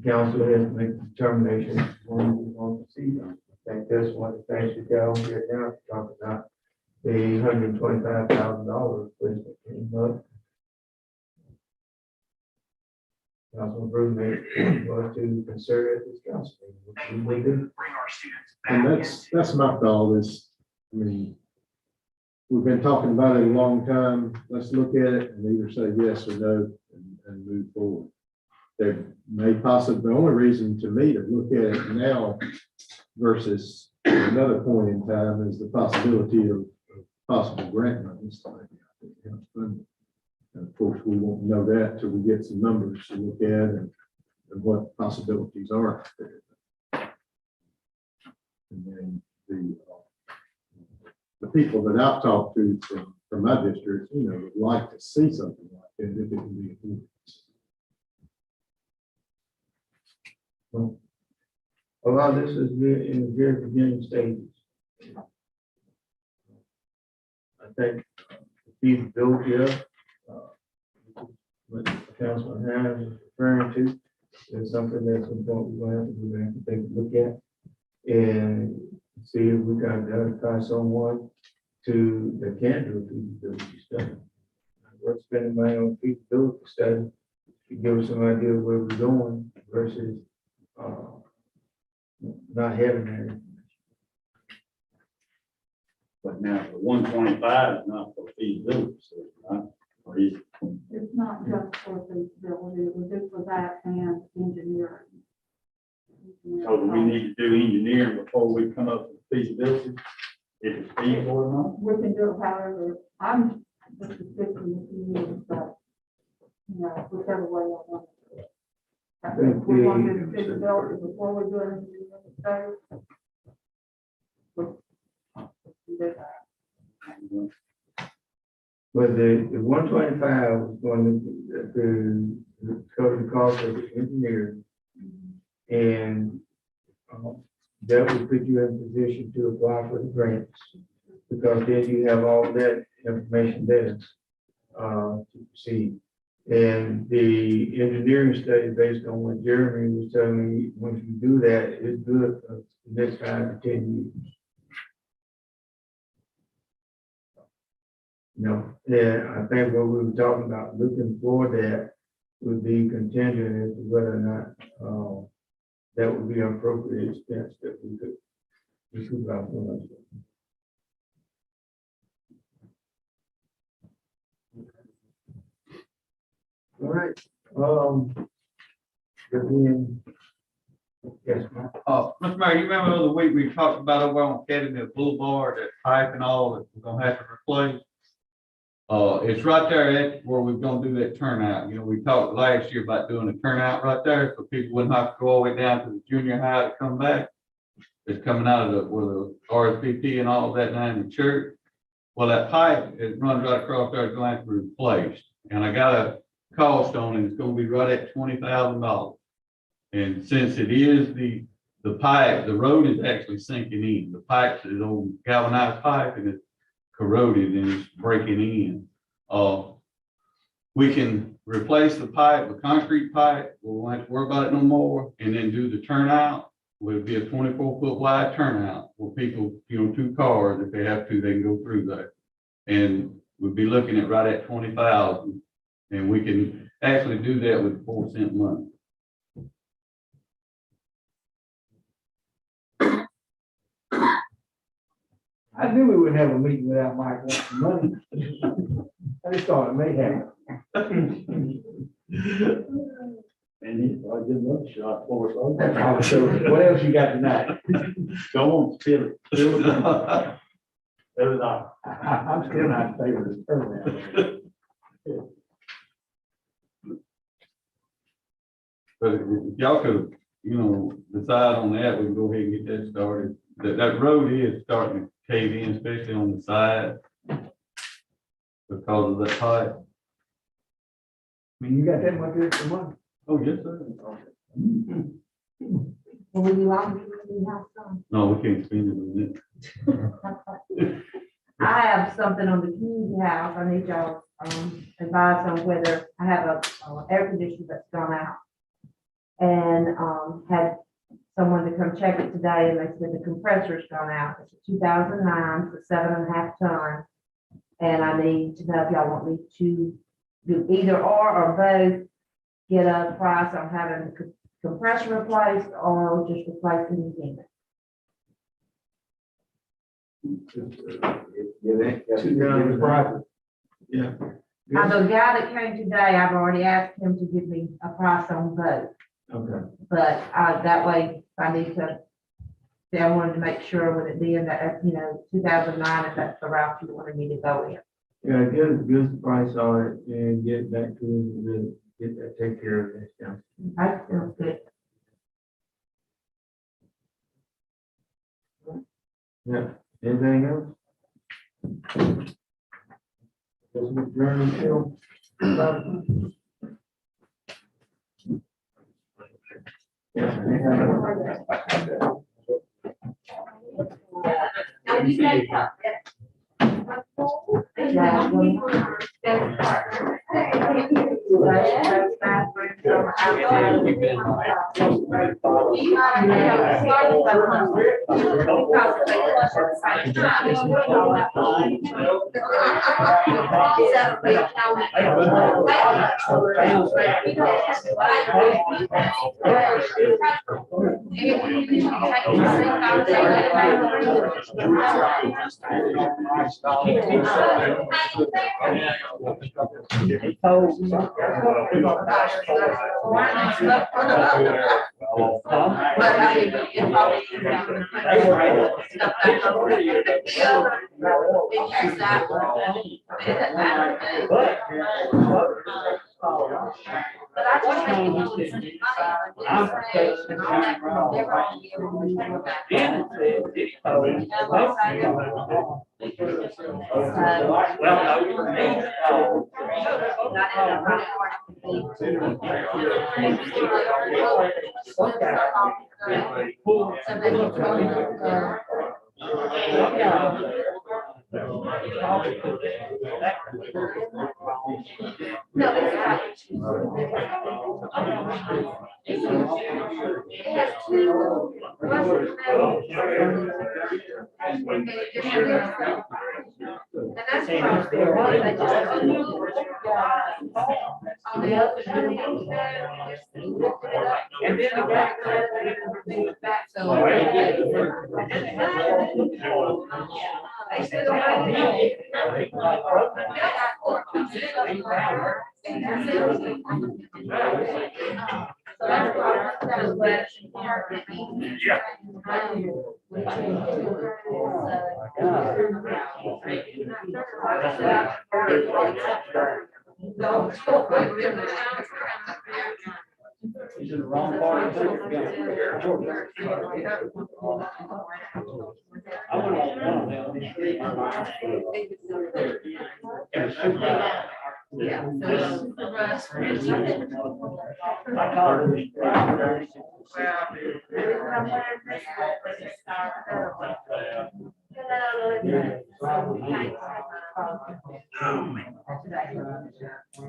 council has to make a determination on we want to see them. I think that's one of the things we got on here now, to talk about the $125,000 which came up. Councilman Brew was to consider it as council. We do. And that's my thought is, I mean, we've been talking about it a long time. Let's look at it and either say yes or no and move forward. There may possibly, the only reason to me to look at it now versus another point in time is the possibility of possible grant money. And of course, we won't know that till we get some numbers to look at and what possibilities are there. And then the people that I've talked to from my district, would like to see something like that if it can be afforded. Well, a lot of this is in the very beginning stages. I think the feasibility of what Councilman Hines is referring to is something that's important. We're going to have to take a look at and see if we can identify someone that can do a feasibility study. We're spending money on feasibility study to give us some idea of where we're going versus not having that information. But now the 125 is not for feasibility, right? Or is it? It's not just for feasibility, it was just for that and engineering. So do we need to do engineering before we come up with feasibility? If it's feasible or not? We can do it however, I'm just sticking with you, but, whichever way I want to do it. I think we want to do the feasibility before we do anything in the state. But the 125 was going to cover the cost of the engineering. And that would put you in a position to apply for the grants, because then you have all that information there to proceed. And the engineering study, based on what Jeremy was telling me, once you do that, it's good for the next 5 to 10 years. And I think what we were talking about, looking for that would be contingent as to whether or not that would be an appropriate expense that we could recoup out from us. All right. Again, yes, ma'am. Mr. Mayor, you remember the other week we talked about over on Academy Boulevard, that pipe and all that we're gonna have to replace? It's right there at where we're gonna do that turnout. We talked last year about doing a turnout right there, so people wouldn't have to go all the way down to the junior high to come back. It's coming out of where the RSVP and all of that down in the church. Well, that pipe, it runs right across there, it's going to have to be replaced. And I got a cost on it, it's gonna be right at $20,000. And since it is the pipe, the road is actually sinking in. The pipe is old galvanized pipe and it's corroded and it's breaking in. We can replace the pipe with concrete pipe. We won't have to worry about it no more. And then do the turnout. Will be a 24-foot wide turnout where people, 2 cars, if they have to, they can go through there. And we'll be looking at right at 20,000. And we can actually do that with 4-cent money. I knew we wouldn't have a meeting without Mike wanting some money. I just thought it may happen. And he, I did another shot for us. So what else you got tonight? Go on, fill it. Fill it. Fill it up. I'm still not in favor of this turnaround. But if y'all could, decide on that, we can go ahead and get that started. That road is starting to cave in, especially on the side. Because of that pipe. I mean, you got that much extra money? Oh, yes, sir. And will you all be in the house on? No, we can't spend it on that. I have something on the community house. I need y'all, advice on whether I have a air conditioner that's gone out. And, had someone to come check it today, and they said the compressor's gone out. It's a 2009, it's a 7.5 ton. And I need to know if y'all want me to do either or both, get a price on having the compressor replaced or just replacing the unit. Yeah. The guy that came today, I've already asked him to give me a price on both, Okay. but, that way, if I need to, see, I wanted to make sure with it being that, 2009, if that's the route you wanted me to go in. Yeah, get the price on it and get back to us and then get that, take care of this, yeah. That sounds good. Yeah, anything else? Just adjourn until.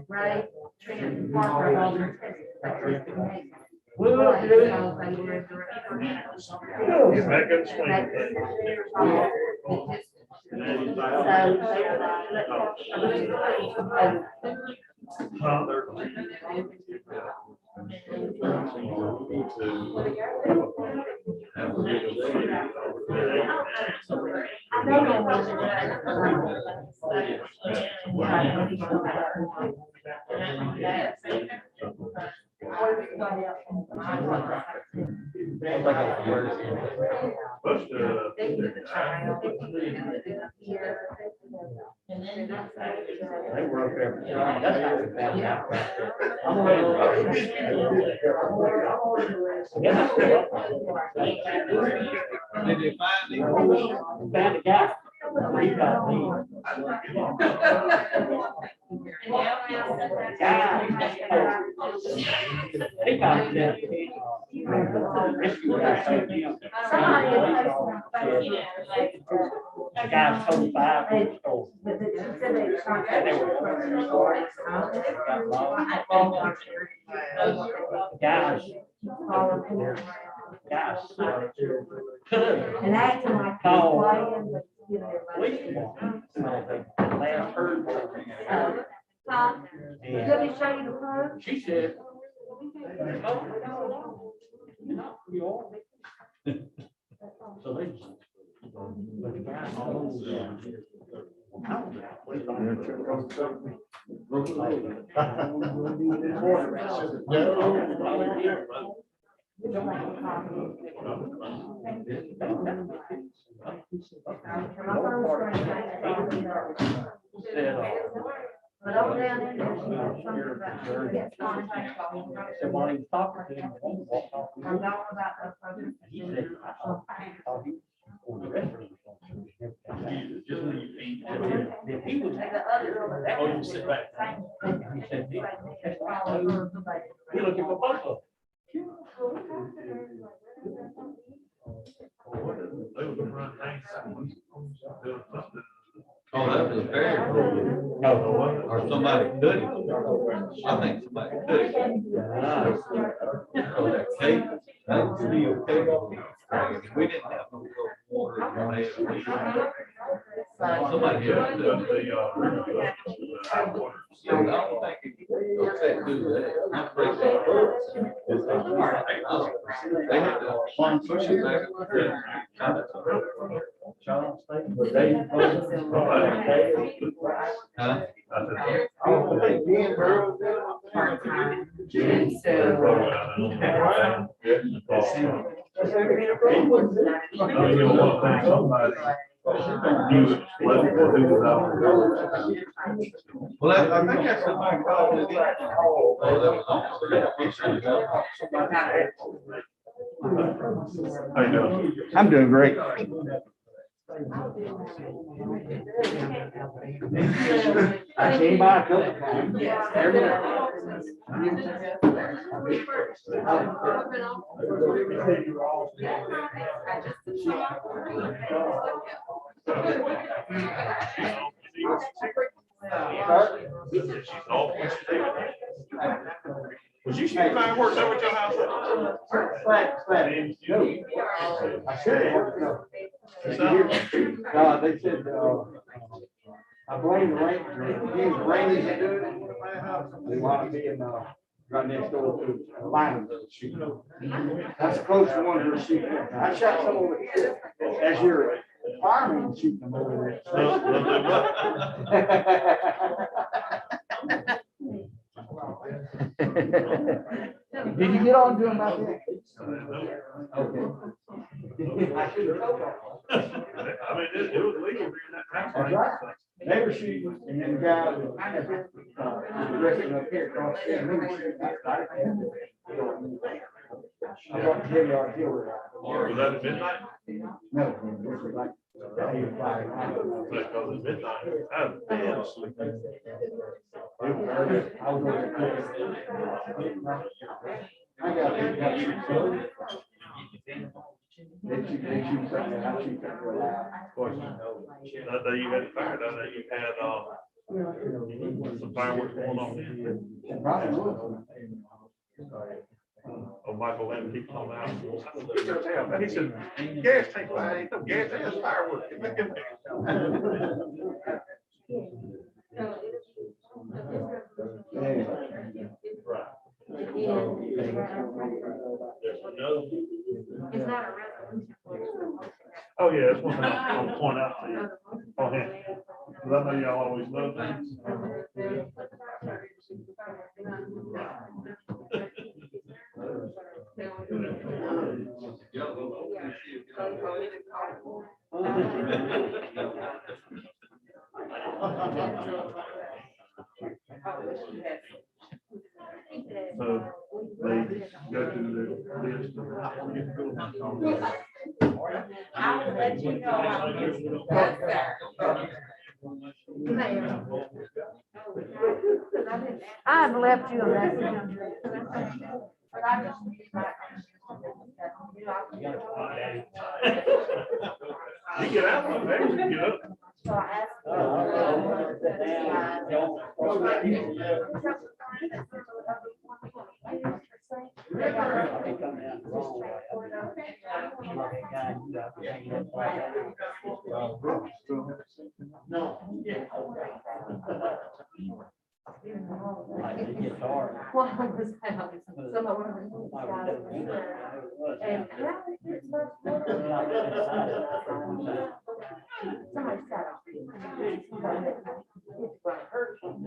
Right? Get back in swing. They were up there. Did they find him? Found a guy. He got me. They got him. The guy told 5 years old. Guys. And acting like he's playing, but you know, Last heard. Tom, let me show you the phone. She said. So they. But the guy almost. But over down in there, she had something about, she gets contact. So while he was talking to him, he walked off. I'm talking about the program. He said, I thought he, or the rest of them. Just when you think. If he was. Oh, you sit back. He said, we're looking for both of Oh, that was a fair. them. Or somebody could it. I think somebody could it. So that cake, that would be okay. We didn't have no water. Somebody had to do it. I don't think it could affect do that. I'm pretty sure. They had to push it back. Charles, but they. Huh? Well, I think that's somebody called it. Oh, that was on. How you doing? I'm doing great. I came by a couple times. Every Was you shooting fireworks over at your house? I should have. They said, I blame the rain, is doing it in my house. They want to be in, right next door to Atlanta. That's the closest one to shoot. I shot some over here as your fireman shooting them over there. Did you get on doing my thing? Okay. I should have told them. I mean, it was legal during that That's time. right. They were shooting, and then the guy was resting up here across the street. I brought the heavy artillery. Was that at midnight? No, this was like 8 o'clock. Because it's midnight. I was dead asleep. I was I got you. They shoot something, I shoot something loud. Of course, that day you had fire, that day you had, some fireworks going on. Probably was. Oh, Michael Lamb keeps on out. He said, gas tank, ain't no gas, it's fireworks. It's not a resolution. Oh, yeah, that's one thing I'll point out to you. Oh, yeah. Cause I know y'all always love things. So they go through the list. I'll let you know. I've left you a message. But I just. You get out of there, you get up. So I asked. Well, I was kind of, some of them were guys were there. And now it's much better. Somebody sat on it. It's gonna hurt you. So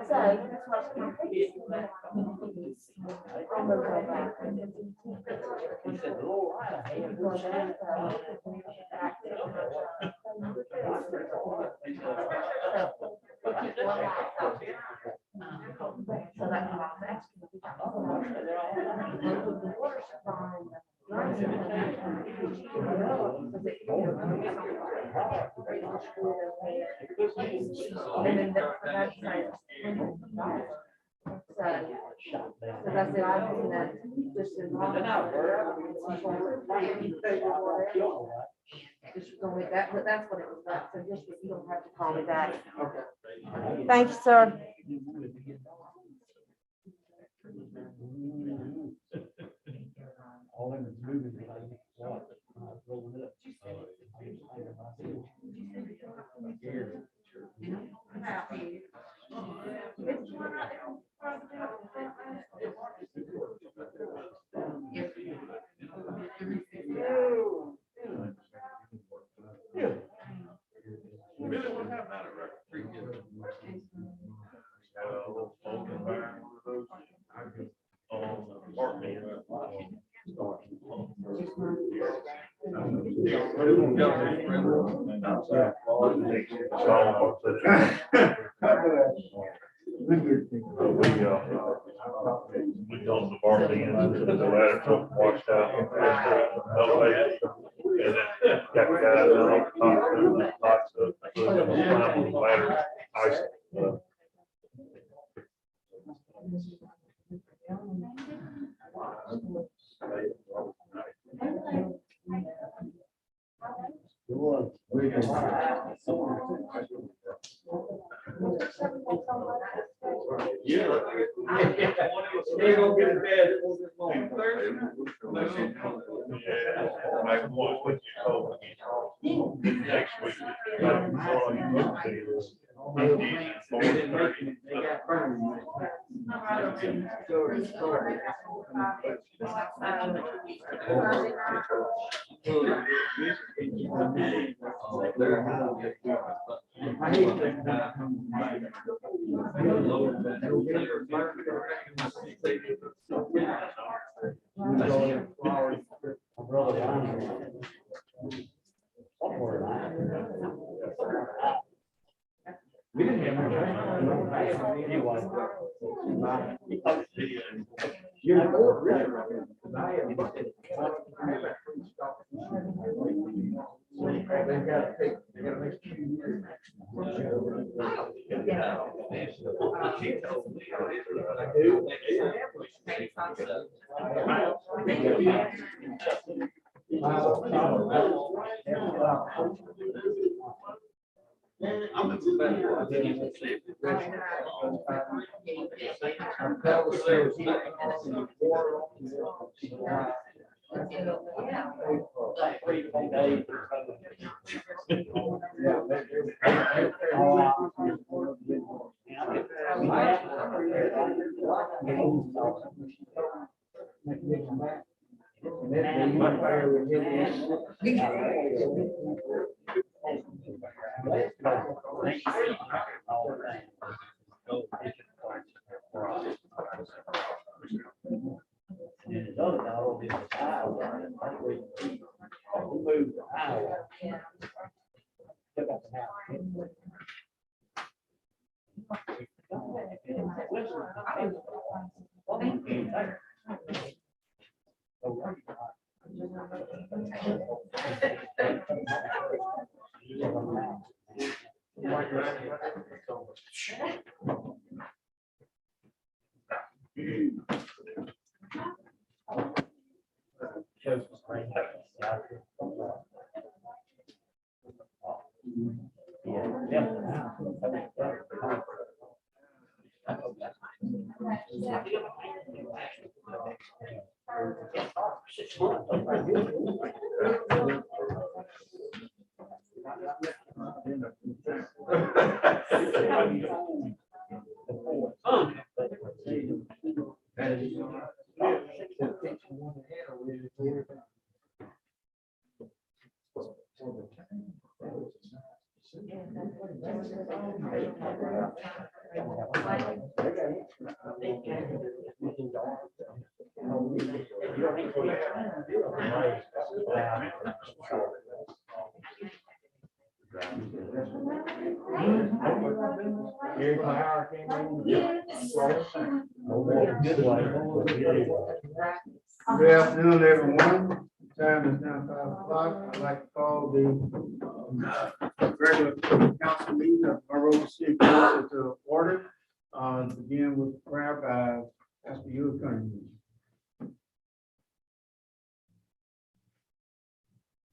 that's why my face is almost like that. He said, "Lord, I hate it." So that's why I'm asking. And then that's like. So I said, I do that just as long as. Just go with that, but that's what it was about, so just, you don't have to call me back. Thank you, sir. All in the movie, rolling up. Really, what happened out of Record Creek? Had a little smoke environment with those. On the apartment. We told the bar band, the ladder truck washed out. Elevated. And then got the guy down on top of the lots of, the ladder, ice. Yeah. They're gonna get in bed. Yeah, like what you told me. Next week. All you look to is 50, 40, 30. We didn't have anyway. You're bored, really. They gotta make 2 years. Good afternoon, everyone. Time is now 5 o'clock. I'd like to call the regular council meeting of Monroeville City Council to order. Begin with prayer by Pastor Yul Cunningham.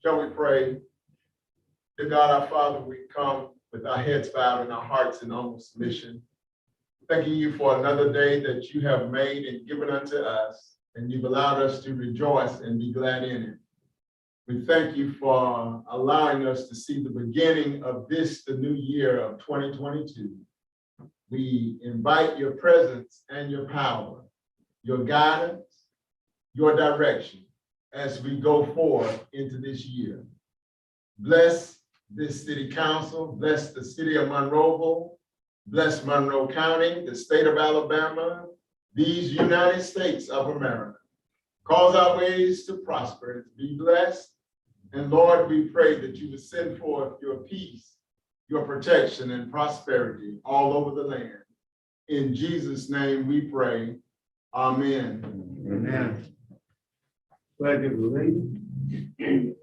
Shall we pray? Dear God, our Father, we come with our heads bowed and our hearts in humble submission, thanking you for another day that you have made and given unto us, and you've allowed us to rejoice and be glad in it. We thank you for allowing us to see the beginning of this, the new year of 2022. We invite your presence and your power, your guidance, your direction as we go forth into this year. Bless this city council, bless the city of Monroeville, bless Monroe County, the state of Alabama, these United States of America. Cause our ways to prosper and to be blessed. And Lord, we pray that you would send forth your peace, your protection and prosperity all over the land. In Jesus' name we pray. Amen. Amen. Pledge of allegiance.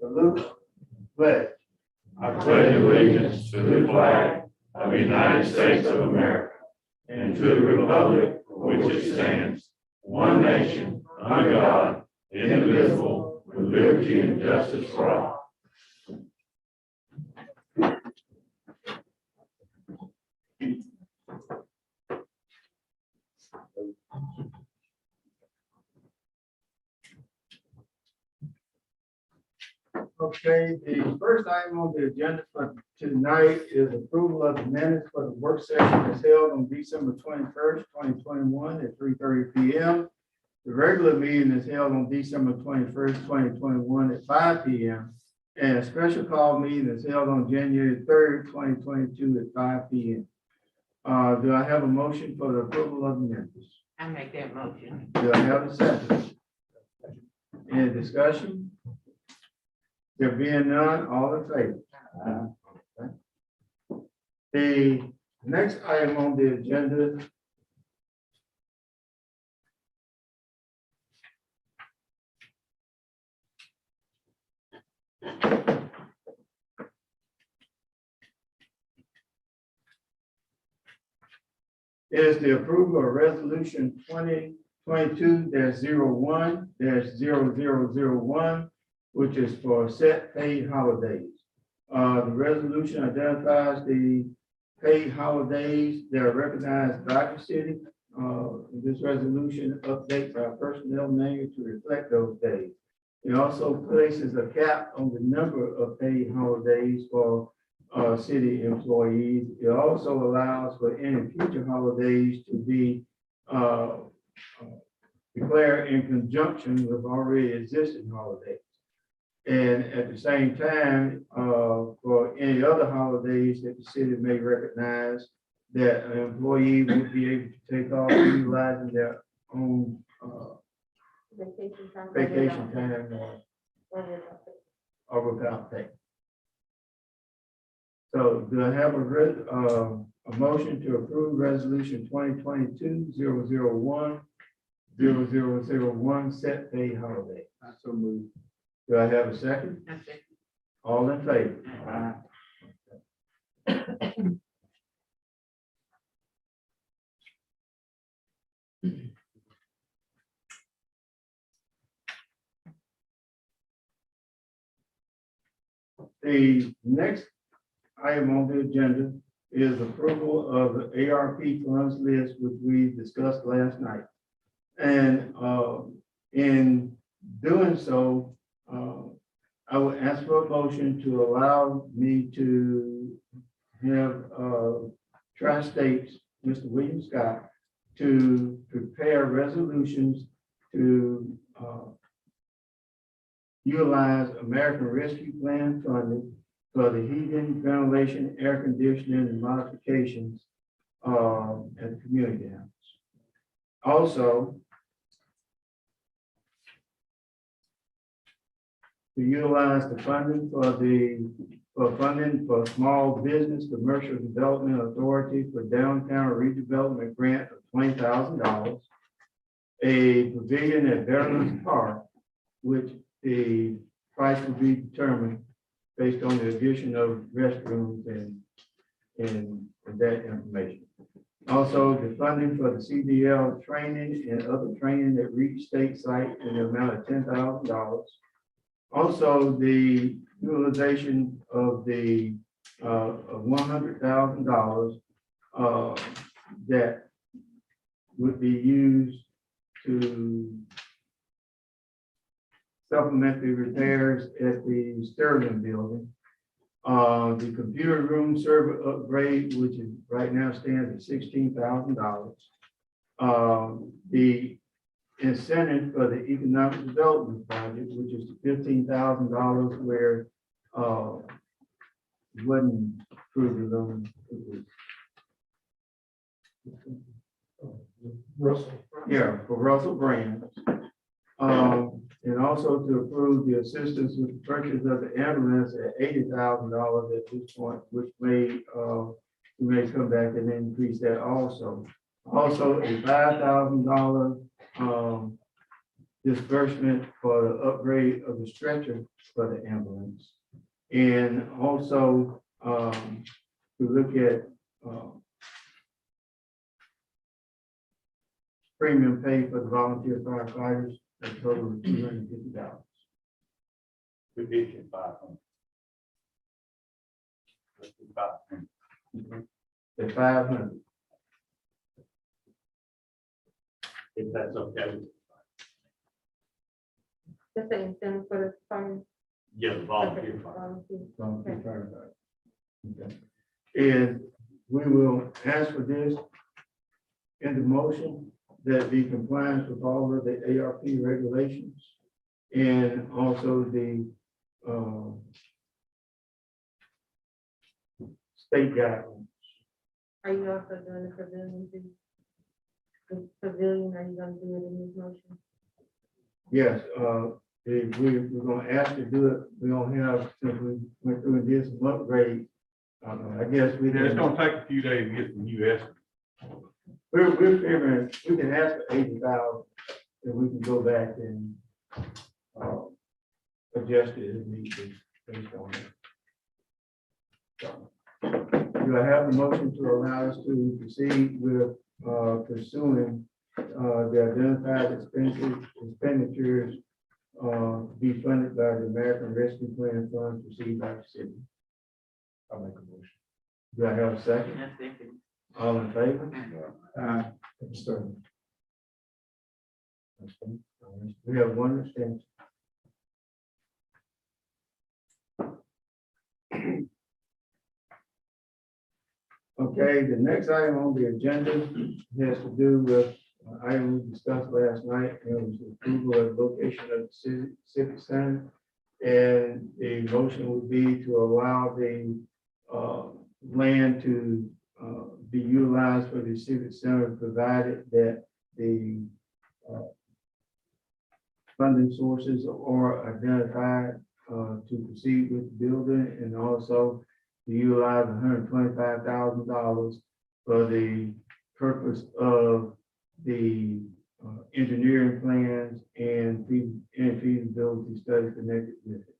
Salute. Pledge. I pledge allegiance to the flag of the United States of America and to the republic for which it stands, one nation, under God, indivisible, with liberty and justice for all. Okay, the first item on the agenda for tonight is approval of the minutes for the work session that's held on December 21st, 2021 at 3:30 p.m. The regular meeting is held on December 21st, 2021 at 5 p.m. And a special call meeting is held on January 3rd, 2022 at 5 p.m. Do I have a motion for the approval of the minutes? I make that motion. Do I have a second? Any discussion? There being none, all in favor? The next item on the agenda is the approval of resolution 2022-01-0001, which is for set paid holidays. The resolution identifies the paid holidays that are recognized by the city. This resolution updates our personnel manual to reflect those days. It also places a cap on the number of paid holidays for city employees. It also allows for any future holidays to be declared in conjunction with already existing holidays. And at the same time, for any other holidays that the city may recognize, that an employee would be able to take off utilizing their own, Vacation time. vacation time or without pay. So do I have a motion to approve resolution 2022-001-0001 set pay holiday? I so move. Do I have a second? All in favor? The next item on the agenda is approval of the ARP funds list, which we discussed last night. And in doing so, I would ask for a motion to allow me to have Tri-States, Mr. William Scott, to prepare resolutions to utilize American Rescue Plan funding for the heating, ventilation, air conditioning, and modifications at the community house. Also, to utilize the funding for funding for Small Business Commercial Development Authority for downtown redevelopment grant of $20,000, a pavilion at Veterans Park, which the price will be determined based on the addition of restrooms and that information. Also, the funding for the CDL training and other training at Reach State Site in the amount of $10,000. Also, the utilization of the $100,000 that would be used to supplement the repairs at the Sterling building. The computer room server upgrade, which is right now stands at $16,000. The incentive for the economic development project, which is $15,000, where wasn't approved alone. Russell. Yeah, for Russell Brands. And also to approve the assistance with the purchase of the ambulance at $80,000 at this point, which may, we may come back and increase that also. Also, a $5,000 disbursement for the upgrade of the stretcher for the ambulance. And also, to look at premium pay for the volunteer firefighters, a total of $250. We did get 500. The 500. If that's okay. Just the incentive for the fire. Yeah, the volunteer fire. Volunteer firefighters. Okay. And we will ask for this in the motion that be compliant with all of the ARP regulations and also the state guidelines. Are you also doing the pavilion too? The pavilion, are you gonna do it in this motion? Yes, if we're gonna ask to do it, we don't have, since we went through and did some upgrade. I guess we It's didn't. gonna take a few days to get from US. We're figuring, we can ask for 80,000, and we can go back and adjust it if need be based on it. Do I have a motion to allow us to proceed with pursuing the identified expenditures to be funded by the American Rescue Plan funds received by the city? I'll make a motion. Do I have a second? All in favor? Abstain. We have one abstention. Okay, the next item on the agenda has to do with an item we discussed last night, and it was the approval of location of the civic center And the motion would be to allow the land to be utilized for the civic center, provided that the funding sources are identified to proceed with the building, and also to utilize $125,000 for the purpose of the engineering plans and feasibility studies connected with it.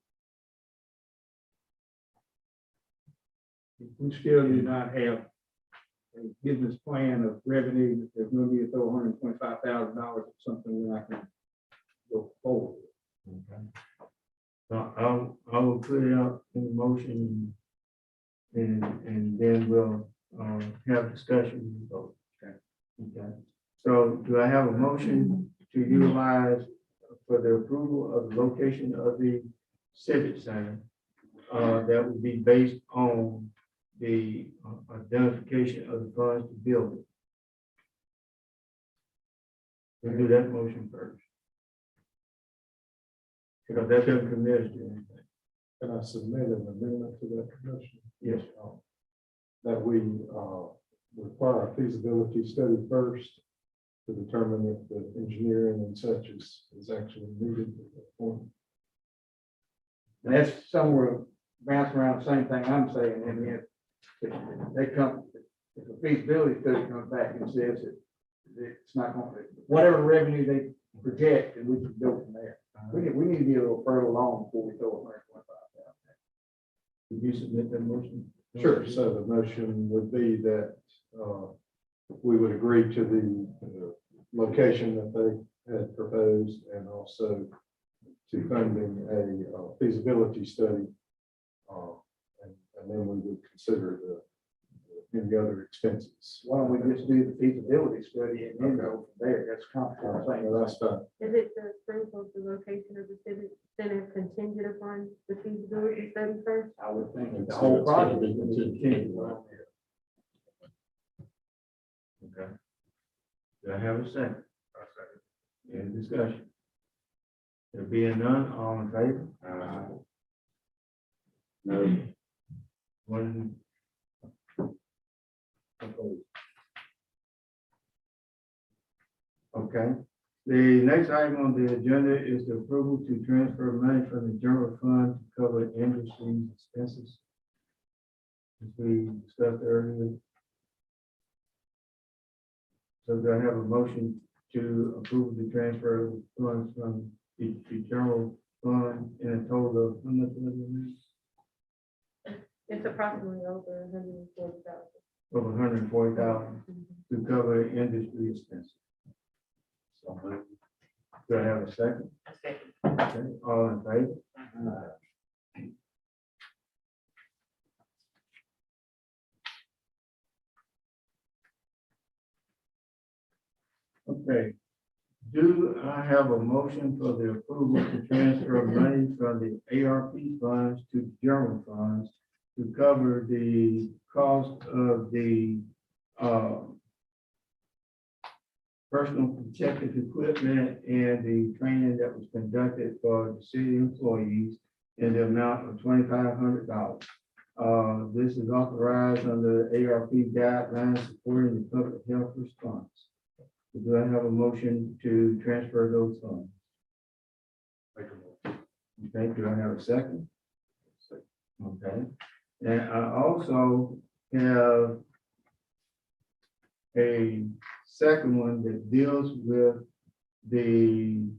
We still do not have a business plan of revenue, that there's no need to throw $125,000 at something we're not gonna go forward. So I will put it out in the motion, and then we'll have discussion and vote. Okay. So do I have a motion to utilize for the approval of the location of the civic center? That would be based on the identification of the funds to build it. We'll do that motion first. Because that doesn't commit us to anything. Can I submit an amendment to that commission? Yes. That we require a feasibility study first to determine if the engineering and such is actually needed at that point. And that's somewhere bouncing around the same thing I'm saying, and if they come, if a feasibility study comes back and says that it's not going to, whatever revenue they project, and we can go from there. We need to be a little further along before we throw $125,000. Did you submit that motion? Sure, so the motion would be that we would agree to the location that they had proposed, and also to funding a feasibility study. And then we would consider any other expenses. Why don't we just do the feasibility study and then go from there? That's complicated. That's fine. Is it the approval of the location of the civic center contingent upon the feasibility study first? I would think that the whole project is going to continue. Okay. Do I have a second? Any discussion? There being none, all in favor? No. One. Opposed. Okay, the next item on the agenda is the approval to transfer money from the general fund to cover industry expenses, as we discussed earlier. So do I have a motion to approve the transfer of funds from the general fund in a total of how much was it? It's approximately over $140,000. Over $140,000 to cover industry expenses. So, do I have a second? Okay, all in favor? Okay. Do I have a motion for the approval to transfer money from the ARP funds to general funds to cover the cost of the personal protective equipment and the training that was conducted for the city employees in the amount of $2,500. This is authorized under the ARP guidelines supporting the public health response. Do I have a motion to transfer those funds? Okay, do I have a second? Okay, and I also have a second one that deals with the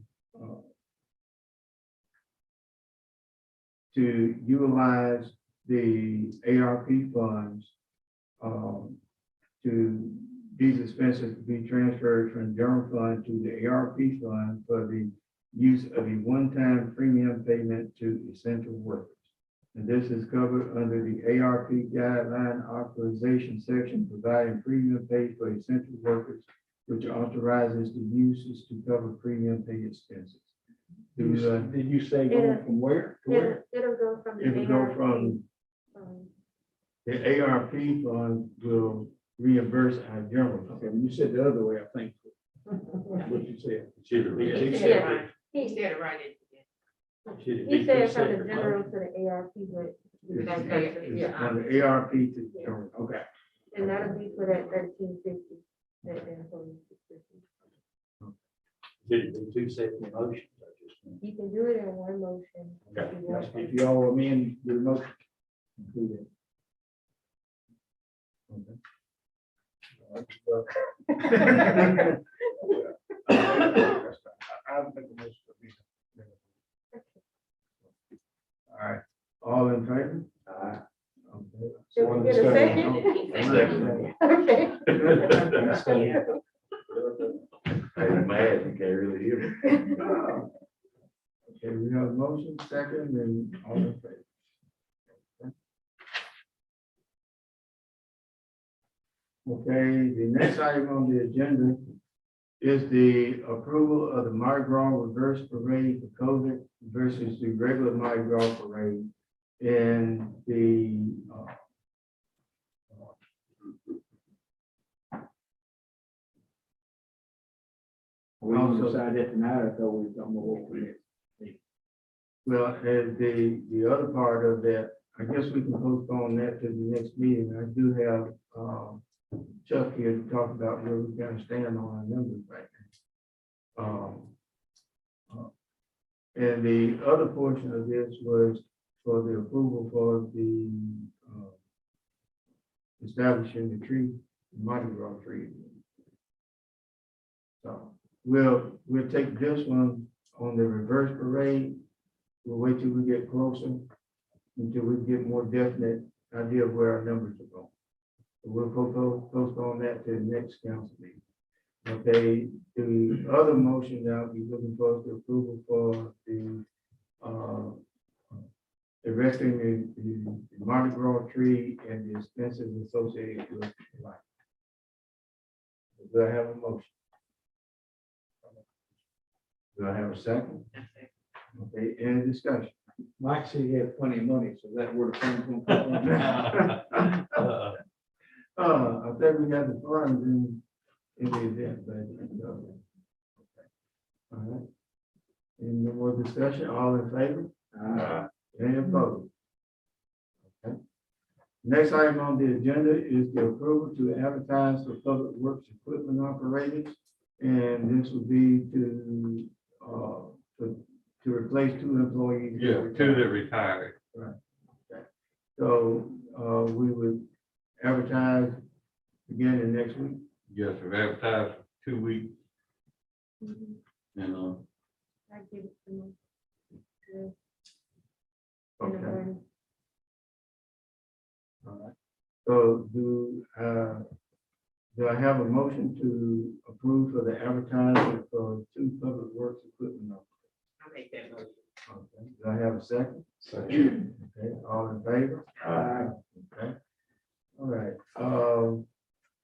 to utilize the ARP funds to these expenses to be transferred from general fund to the ARP fund for the use of a one-time premium payment to essential workers. And this is covered under the ARP guideline authorization section, providing premium pay for essential workers, which authorizes the uses to cover premium pay expenses. Did you say going from where to where? It'll go from the It will go ARP, from the ARP fund will reimburse our general fund. Okay, when you said the other way, I think. What you said. Should it be? Yeah. He said it right. Should it He be said two from the separate general to motions? the ARP, but. It's on the ARP to determine, okay. And that'll be for that 1350. Should it be two separate motions? I just want- You can do it in one motion. if you want. If y'all amend your motion. do that. I'll make a motion for me. All right, all in favor? Okay. Should we get a second? Okay. I'm mad, you can't really hear me. Okay, we have a motion, second, and all in favor. Okay, the next item on the agenda is the approval of the Mardi Gras reverse parade for COVID versus the regular Mardi Gras parade. And the, We don't decide that tonight, I thought we was talking about what we did. well, and the other part of that, I guess we can postpone that to the next meeting. I do have, Chuck here to talk about where we kind of stand on our numbers right now. And the other portion of this was for the approval for the establishing the tree, Mardi Gras tree. So we'll take this one on the reverse parade. We'll wait till we get closer, until we get more definite idea of where our numbers are going. We'll postpone that to the next council meeting. Okay, the other motion that I'll be looking for is the approval for the erecting the Mardi Gras tree and the expenses associated with it. Do I have a motion? Do I have a second? Okay, any discussion? Mike said he had plenty of money, so that where the funds gonna come from? I think we got the funds in the event, but. Okay. All right. Any more discussion? All in favor? Any opposed? Okay. Next item on the agenda is the approval to advertise for public works equipment operators. And this would be to replace 2 employees. Yeah, 2 that retired. So, we would advertise again in next week. Yes, we've advertised for 2 weeks. And, I give it to them. Okay. All right. So do I have a motion to approve for the advertising for 2 public works equipment? I'll make that motion. Okay. Do I have a second? Second. Okay, all in favor? Okay. All right.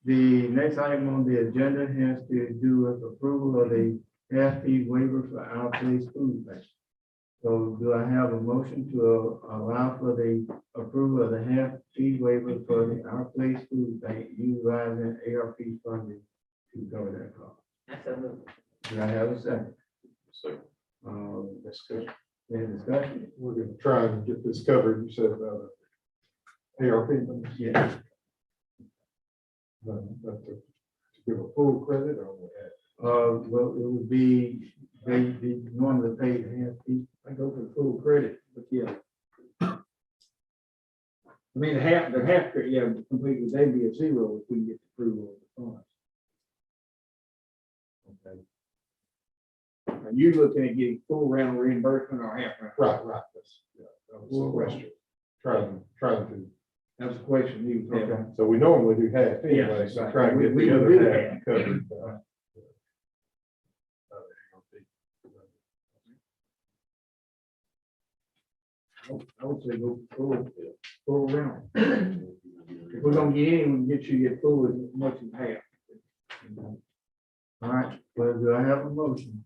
The next item on the agenda has to do with approval of the half-fee waiver for our place food bank. So do I have a motion to allow for the approval of the half-fee waiver for the our place food bank utilizing ARP funding to cover that cost? That's a move. Do I have a second? Discussion. Any discussion? We're gonna try and get this covered, you said about ARP, Yeah. but to give a full credit or what? Well, it would be, they normally pay the half-fee. I go for full credit, but yeah. I mean, the half, yeah, completely, they'd be at 0 if we get the approval of the funds. Okay. Are you looking at getting full round reimbursement or half round? Right, that's, yeah, that was the question. Trying to, That was a question he was having. so we normally do half anyway, Yes, so right. try and get We the would other do half that. covered. I would say go full round. If we're gonna get in, we can get you to get full as much as half. All right, well, do I have a motion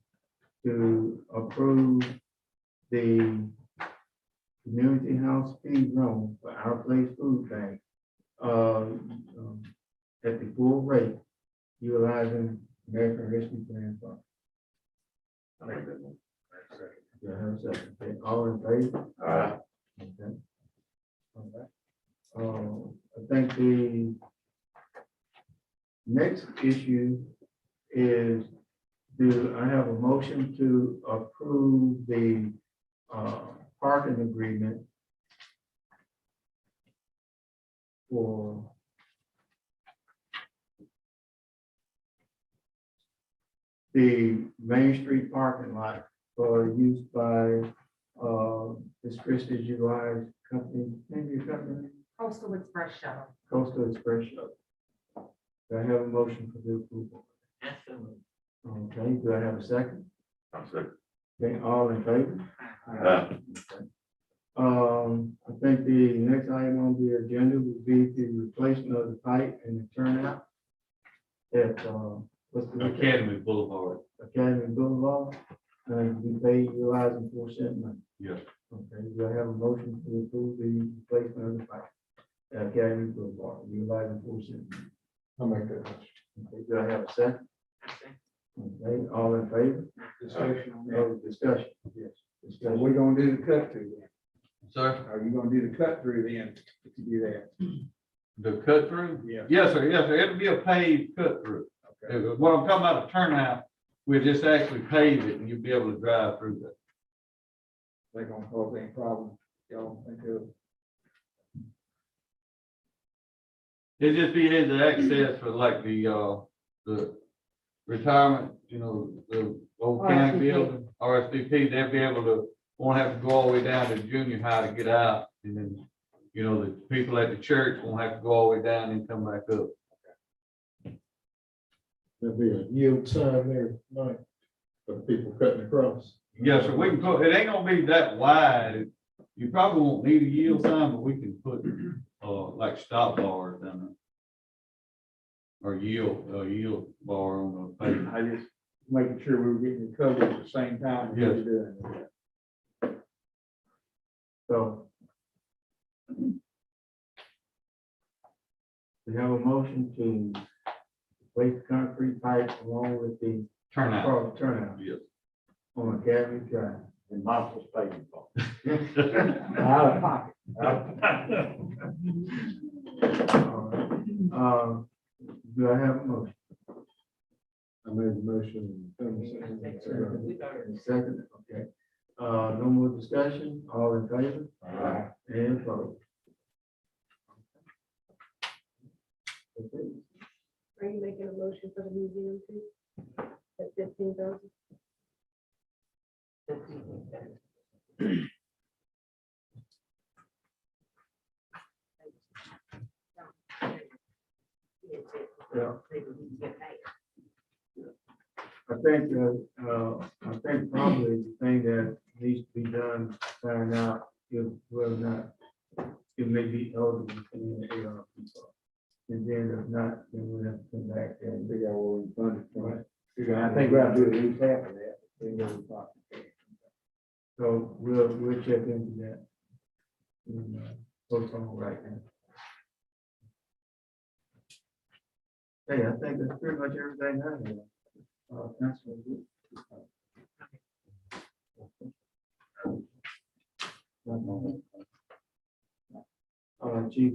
to approve the community house fee loan for our place food bank at the full rate utilizing American Rescue Plan Fund? Do I have a second? Okay, all in favor? Okay. All right. I think the next issue is, do I have a motion to approve the parking agreement for the Main Street parking lot for use by this Christie's Utilized Company, name your company? Coastal Express Shuttle. Coastal Express Shuttle. Do I have a motion for the approval? Okay, do I have a second? Okay, all in favor? Okay. I think the next item on the agenda would be the replacement of the pipe and the turnout at, what's the? Academy Boulevard. Academy Boulevard, and we pay utilizing 4 cent money. Yes. Okay, do I have a motion to approve the replacement of the pipe at Academy Boulevard, utilizing 4 cent money? I'll make that motion. Okay, do I have a second? Okay, all in favor? Discussion on that. No discussion, yes. So Discussion. we're gonna do the cut through then. Sir, Are you gonna do the cut through then, if you do that? the cut through? Yeah. Yes, sir, yes, sir. It'll be a paved cut through. Okay. What I'm talking about, a turnout, we'll just actually pave it and you'll be able to drive through that. They gonna cause any problem, y'all think of? It just be his access for like the retirement, you know, the old county RSVP. building, RSVP, they'll be able to, won't have to go all the way down to junior high to get out. And then, you know, the people at the church won't have to go all the way down and come back up. There'll be a yield sign there tonight for the people cutting across. Yes, sir, we can put, it ain't gonna be that wide. You probably won't need a yield sign, but we can put, like stop bars down there. Or yield bar on the pavement. I just making sure we were getting it covered at the same time as we were Yes. doing it. So. We have a motion to place the concrete pipe along with the Turnout. cross turnout Yes. on Academy Drive. And Michael's paying for Out of pocket. All right. Do I have a motion? I made the motion. Second, okay. No more discussion, all in favor? And opposed? Okay. Are you making a motion for the museum too? At 15,000? Yeah. I think probably the thing that needs to be done, find out if whether or not it may be eligible for the ARP. And then if not, then we'll have to come back and Figure out where we fund it from. I think we ought to do at least half of that. Then go to pocket. so we'll check into that. And, post on right now. Hey, I think that's pretty much everything I have. Councilman Wood. Chief,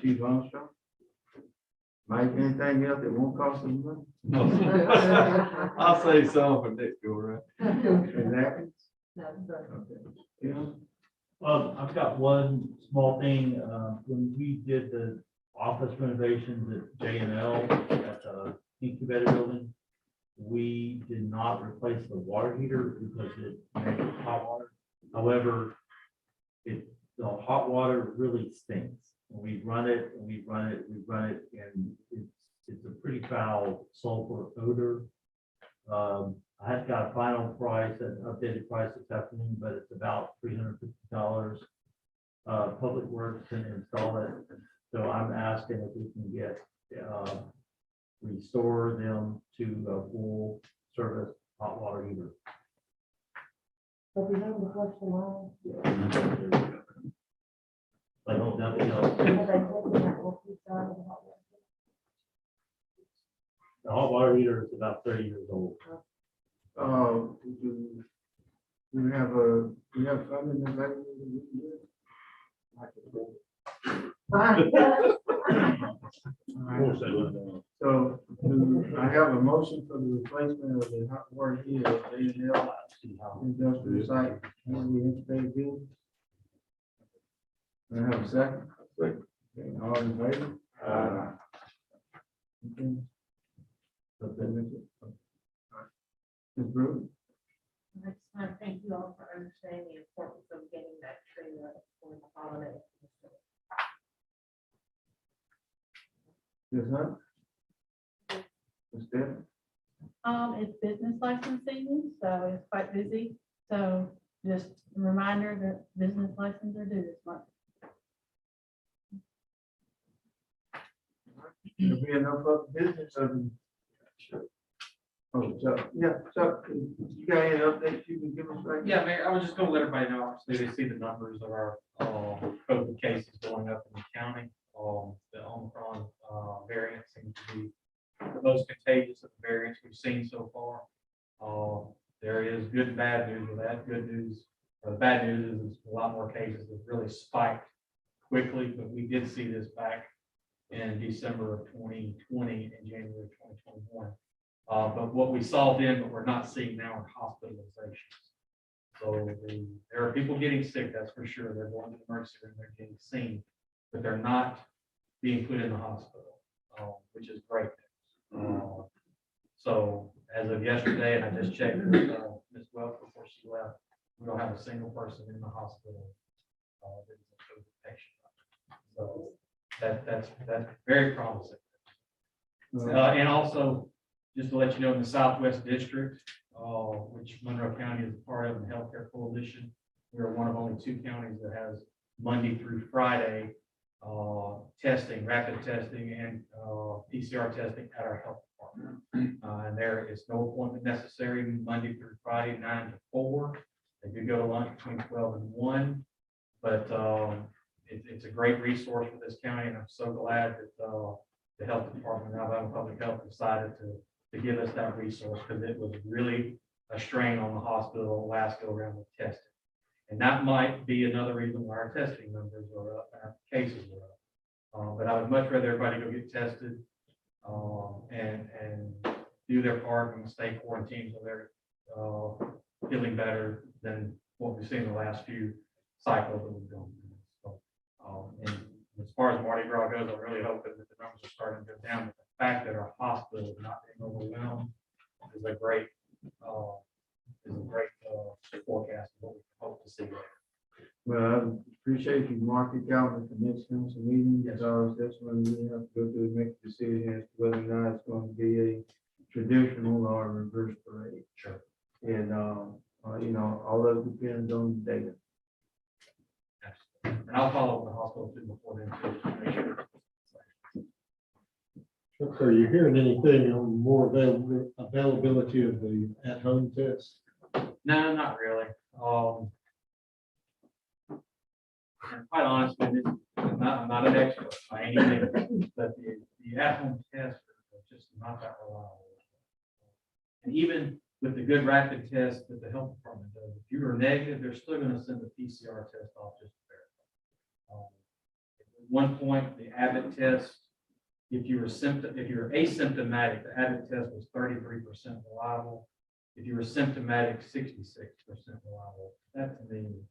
Chief Armstrong. Mike, anything else that won't cost us money? No. I'll say something for next go around. Exactly. Okay. Yeah. I've got one small thing, when we did the office renovations at J&L at the incubator building, we did not replace the water heater because it made hot water. However, the hot water really stinks. We run it, and we run it, and it's a pretty foul sulfur odor. I had got a final price, an updated price this afternoon, but it's about $350. Public Works can install it, so I'm asking if we can get, restore them to a full service hot water heater. But we have the flush the line. Like, oh, nothing else. Have they taken that off the side of the hot water? The hot water heater is about 30 years old. we have funding available. So, I have a motion for the replacement of the hot water heater at A&L industrial site, and the integrated building. I have a second. Okay, all in favor? Okay. Ms. Brewer? I just want to thank you all for understanding the importance of getting that tree up for the holiday. Yes, sir. Ms. Stephens? It's business license season, so it's quite busy. So just a reminder that business licenses are due this month. There'll be enough other business of. Oh, Chuck, yeah, Chuck, you got any updates you can give us right now? Yeah, Mayor, I was just gonna let everybody know, obviously, they see the numbers of our, COVID cases going up in the county. The Omicron, variant seems to be the most contagious of the variants we've seen so far. There is good and bad news with that. Good news, or the bad news is a lot more cases have really spiked quickly, but we did see this back in December of 2020 and January of 2021. But what we saw then, but we're not seeing now, are hospitalizations. So there are people getting sick, that's for sure. They're going to the emergency room, they're getting seen, but they're not being put in the hospital, which is great. So as of yesterday, and I just checked with Ms. Welch before she left, we don't have a single person in the hospital that is a COVID patient. So that's very promising. And also, just to let you know, in the Southwest District, which Monroe County is a part of, the Healthcare Coalition, we're one of only 2 counties that has Monday through Friday testing, rapid testing, and PCR testing at our health department. And there is no appointment necessary Monday through Friday, 9 to 4. They do go to lunch between 12 and 1, but it's a great resource for this county, and I'm so glad that the health department, Alabama Public Health, decided to give us that resource, because it was really a strain on the hospital last go around with testing. And that might be another reason why our testing numbers are up, our cases are up. But I would much rather everybody go get tested and do their part and stay quarantined so they're feeling better than what we've seen the last few cycles that we've gone through. So, and as far as Mardi Gras goes, I'm really hoping that the numbers are starting to go down. But the fact that our hospital is not being overwhelmed is a great forecast of what we hope to see later. Well, I appreciate you marking calendar for next council meeting, because that's when we have to go through and make a decision as to whether or not it's going to be a traditional or a reverse parade. Sure. And, all of it depends on the data. And I'll follow up with the hospital too before then, to make sure. So you're hearing anything on more availability of the at-home test? No, not really. And quite honestly, I'm not an expert by any means, but the at-home tests are just not that reliable. And even with the good rapid test that the health department does, if you are negative, they're still going to send the PCR test off just to verify. At one point, the Abbott test, if you were asymptomatic, the Abbott test was 33% reliable. If you were symptomatic, 66% reliable. That to me is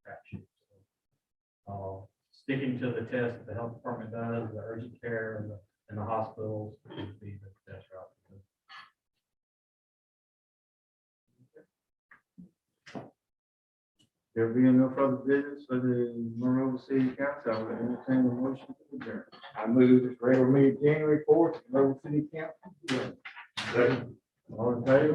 crap shoot. Sticking to the test that the health department does, the urgent care and the hospitals would be the best route. There being no further business for the Monroeville City Council, I will entertain a motion to adjourn. I move this regular meeting January 4th, Monroeville City Council. All in favor?